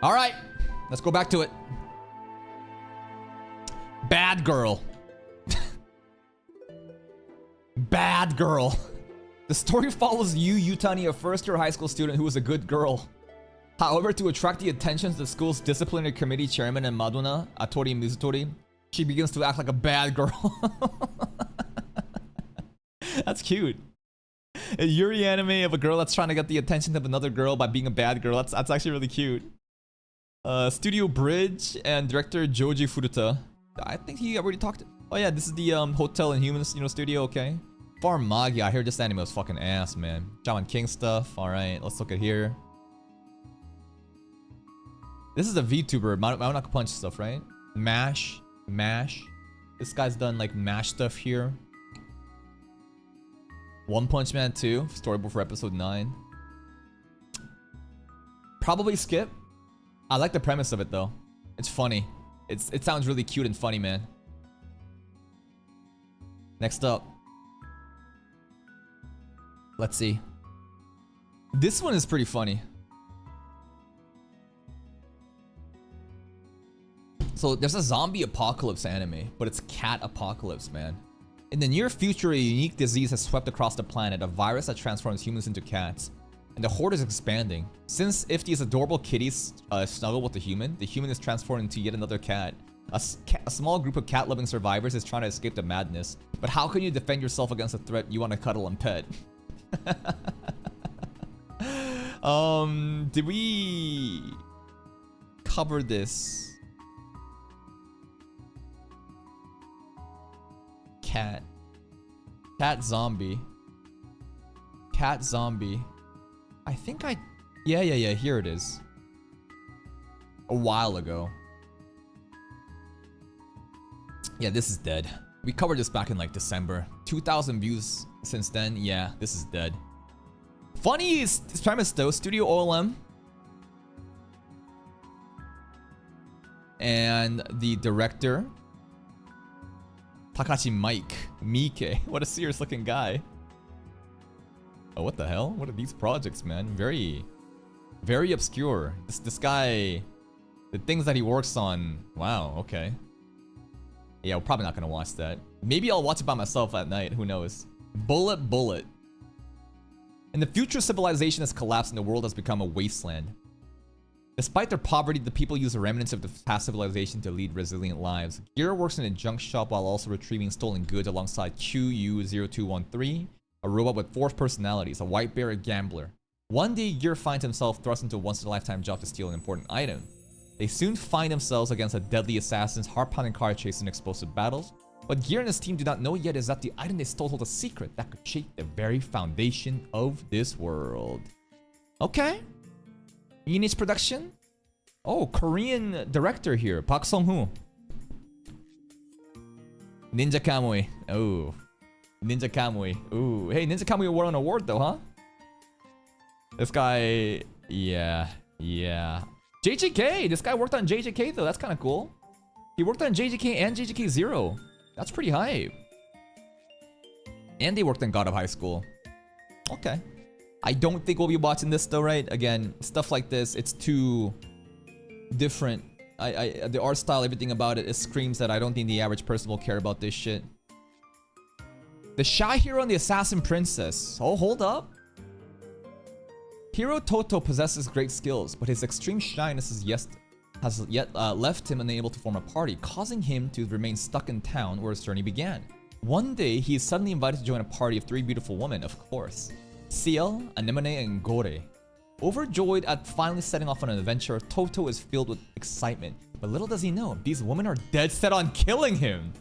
Alright, let's go back to it. Bad girl. Bad girl. The story follows Yutani, a first-year high school student who was a good girl. However, to attract the attention of the school's disciplinary committee chairman and Madonna, Atori Mizutori, she begins to act like a bad girl. That's cute. A Yuri anime of a girl that's trying to get the attention of another girl by being a bad girl. That's actually really cute. Studio Bridge and director Joji Furuta. I think he already talked. Oh yeah, this is the Hotel and Humans, you know, studio. Okay. Farm Magia. I hear this anime was fucking ass, man. Shaman King stuff. All right, let's look at here. This is a VTuber, Maunaka Punch stuff, right? Mash. This guy's done like Mash stuff here. One Punch Man 2, storyboard for episode 9. Probably skip. I like the premise of it though. It's funny. It sounds really cute and funny, man. Next up. Let's see. This one is pretty funny. So there's a zombie apocalypse anime, but it's cat apocalypse, man. In the near future, a unique disease has swept across the planet, a virus that transforms humans into cats. And the horde is expanding. Since if these adorable kitties snuggle with the human is transformed into yet another cat. A small group of cat-loving survivors is trying to escape the madness. But how can you defend yourself against a threat you want to cuddle and pet? Did we cover this? Cat zombie. Cat zombie. I think yeah, here it is. A while ago. Yeah, this is dead. We covered this back in like December. 2,000 views since then. Yeah, this is dead. Funny is this premise though. Studio OLM. And the director, Takashi Miike. What a serious looking guy. Oh, what the hell? What are these projects, man? Very, very obscure. This guy, the things that he works on. Wow, okay. Yeah, we're probably not gonna watch that. Maybe I'll watch it by myself at night. Who knows? Bullet. In the future, civilization has collapsed and the world has become a wasteland. Despite their poverty, the people use the remnants of the past civilization to lead resilient lives. Gira works in a junk shop while also retrieving stolen goods alongside QU0213, a robot with 4 personalities, a white bear, a gambler. One day, Gira finds himself thrust into a once-in-a-lifetime job to steal an important item. They soon find themselves against a deadly assassins, heart-pounding car chase and explosive battles. What Gear and his team do not know yet is that the item they stole holds a secret that could shake the very foundation of this world. Okay. Unich production? Oh, Korean director here, Park Sung-hoo. Ninja Kamui. Oh. Ninja Kamui. Ooh. Hey, Ninja Kamui won an award though, huh? This guy... Yeah. JJK! This guy worked on JJK though, that's kind of cool. He worked on JJK and JJK 0. That's pretty hype. And they worked on God of High School. Okay. I don't think we'll be watching this though, right? Again, stuff like this, it's too different. The art style, everything about it screams that I don't think the average person will care about this shit. The Shy Hero and the Assassin Princess. Oh, hold up. Hero Toto possesses great skills, but his extreme shyness has yet left him unable to form a party, causing him to remain stuck in town where his journey began. One day, he is suddenly invited to join a party of 3 beautiful women, of course. Ciel, Anemone, and Gore. Overjoyed at finally setting off on an adventure, Toto is filled with excitement. But little does he know, these women are dead set on killing him.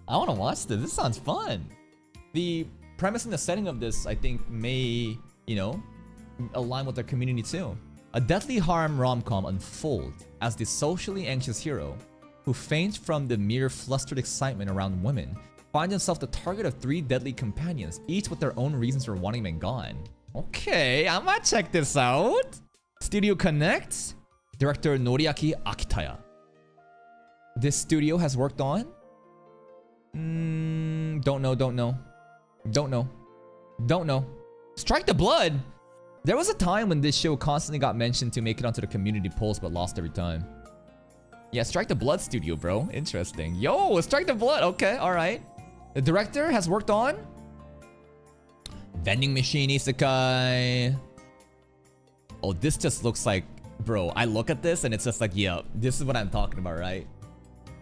I want to watch this. This sounds fun. The premise and the setting of this, I think, may, you know, align with their community too. A deathly harem rom-com unfolds as the socially anxious hero, who faints from the mere flustered excitement around women, finds himself the target of 3 deadly companions, each with their own reasons for wanting him gone. Okay, I might check this out. Studio Connect, director Noriaki Akitaya. This studio has worked on? Don't know. Strike the Blood. There was a time when this show constantly got mentioned to make it onto the community polls, but lost every time. Yeah, Strike the Blood studio, bro. Interesting. Yo, Strike the Blood. Okay, alright. The director has worked on Vending Machine Isekai. Oh, this just looks like... Bro, I look at this and it's just like, yeah, this is what I'm talking about, right?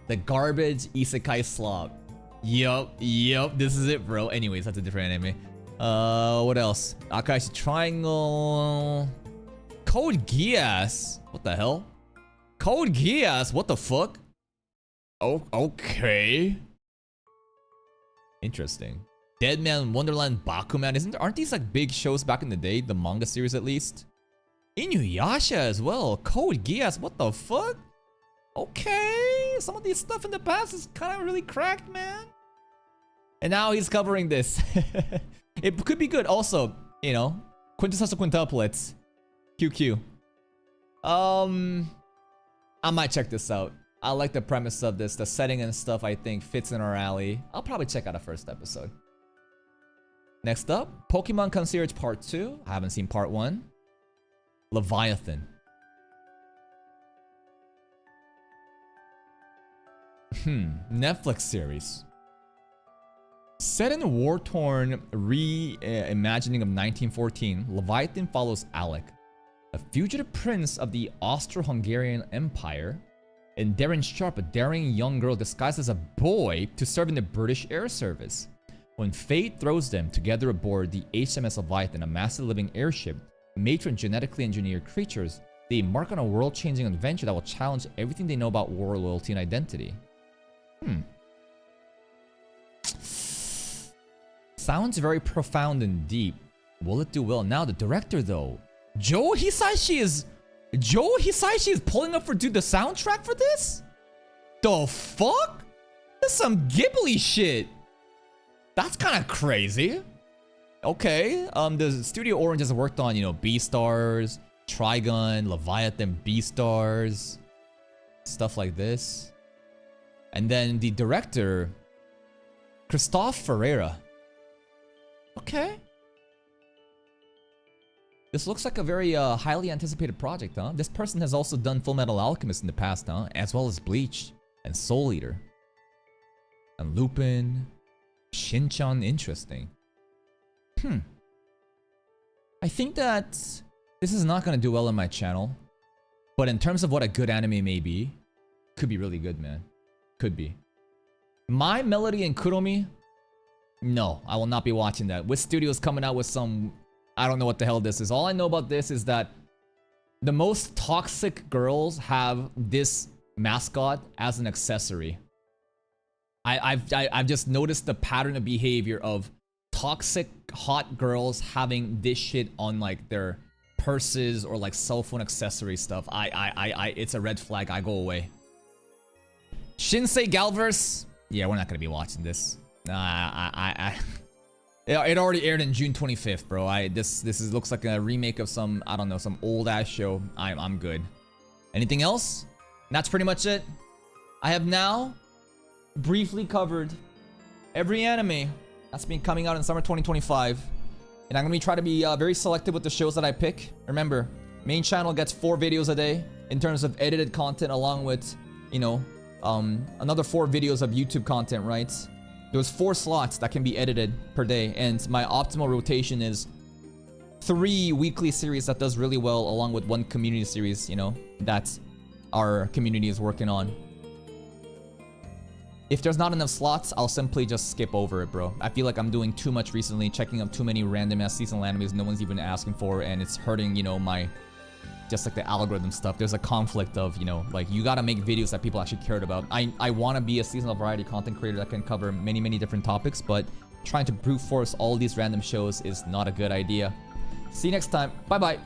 The garbage Isekai slop. Yup, this is it, bro. Anyways, that's a different anime. What else? Akaishi Triangle. Code Geass. What the hell? Code Geass? What the fuck? Oh, okay. Interesting. Deadman Wonderland Bakuman. Aren't these like big shows back in the day? The manga series at least. Inuyasha as well. Code Geass. What the fuck? Okay. Some of these stuff in the past is kind of really cracked, man. And now he's covering this. It could be good. Also, you know, quintessential quintuplets. QQ. I might check this out. I like the premise of this. The setting and stuff, I think, fits in our alley. I'll probably check out a first episode. Next up, Pokemon Concierge Part 2. I haven't seen Part 1. Leviathan. Netflix series. Set in a war-torn reimagining of 1914, Leviathan follows Alec, a fugitive prince of the Austro-Hungarian Empire, and Darren Sharp, a daring young girl disguised as a boy to serve in the British Air Service. When fate throws them together aboard the HMS Leviathan, a massive living airship made from genetically engineered creatures, they embark on a world-changing adventure that will challenge everything they know about war, loyalty, and identity. Sounds very profound and deep. Will it do well? Now the director though, Joe Hisaishi is pulling up for the soundtrack for this? The fuck? That's some Ghibli shit. That's kind of crazy. Okay, the Studio Orange has worked on, Beastars, Trigun, Leviathan, Beastars, stuff like this. And then the director, Christophe Ferreira. Okay. This looks like a very highly anticipated project, huh? This person has also done Full Metal Alchemist in the past, huh? As well as Bleach and Soul Eater. And Lupin, Shin-chan, interesting. I think that this is not gonna do well on my channel. But in terms of what a good anime may be, could be really good, man. Could be. My Melody and Kuromi? No, I will not be watching that. Which studio's coming out with some... I don't know what the hell this is. All I know about this is that the most toxic girls have this mascot as an accessory. I've just noticed the pattern of behavior of toxic hot girls having this shit on like their purses or like cell phone accessory stuff. It's a red flag. I go away. Shinsei Galverse? Yeah, we're not gonna be watching this. It already aired in June 25th, bro. This looks like a remake of some, I don't know, some old ass show. I'm good. Anything else? That's pretty much it. I have now briefly covered every anime that's been coming out in summer 2025, and I'm gonna try to be very selective with the shows that I pick. Remember, main channel gets 4 videos a day in terms of edited content, along with, another 4 videos of YouTube content, right? There's 4 slots that can be edited per day, and my optimal rotation is 3 weekly series that does really well, along with 1 community series, that our community is working on. If there's not enough slots, I'll simply just skip over it, bro. I feel like I'm doing too much recently, checking up too many random ass seasonal animes no one's even asking for, and it's hurting, my... just like the algorithm stuff. There's a conflict of, like, you gotta make videos that people actually cared about. I want to be a seasonal variety content creator that can cover many different topics, but trying to brute force all these random shows is not a good idea. See you next time. Bye bye.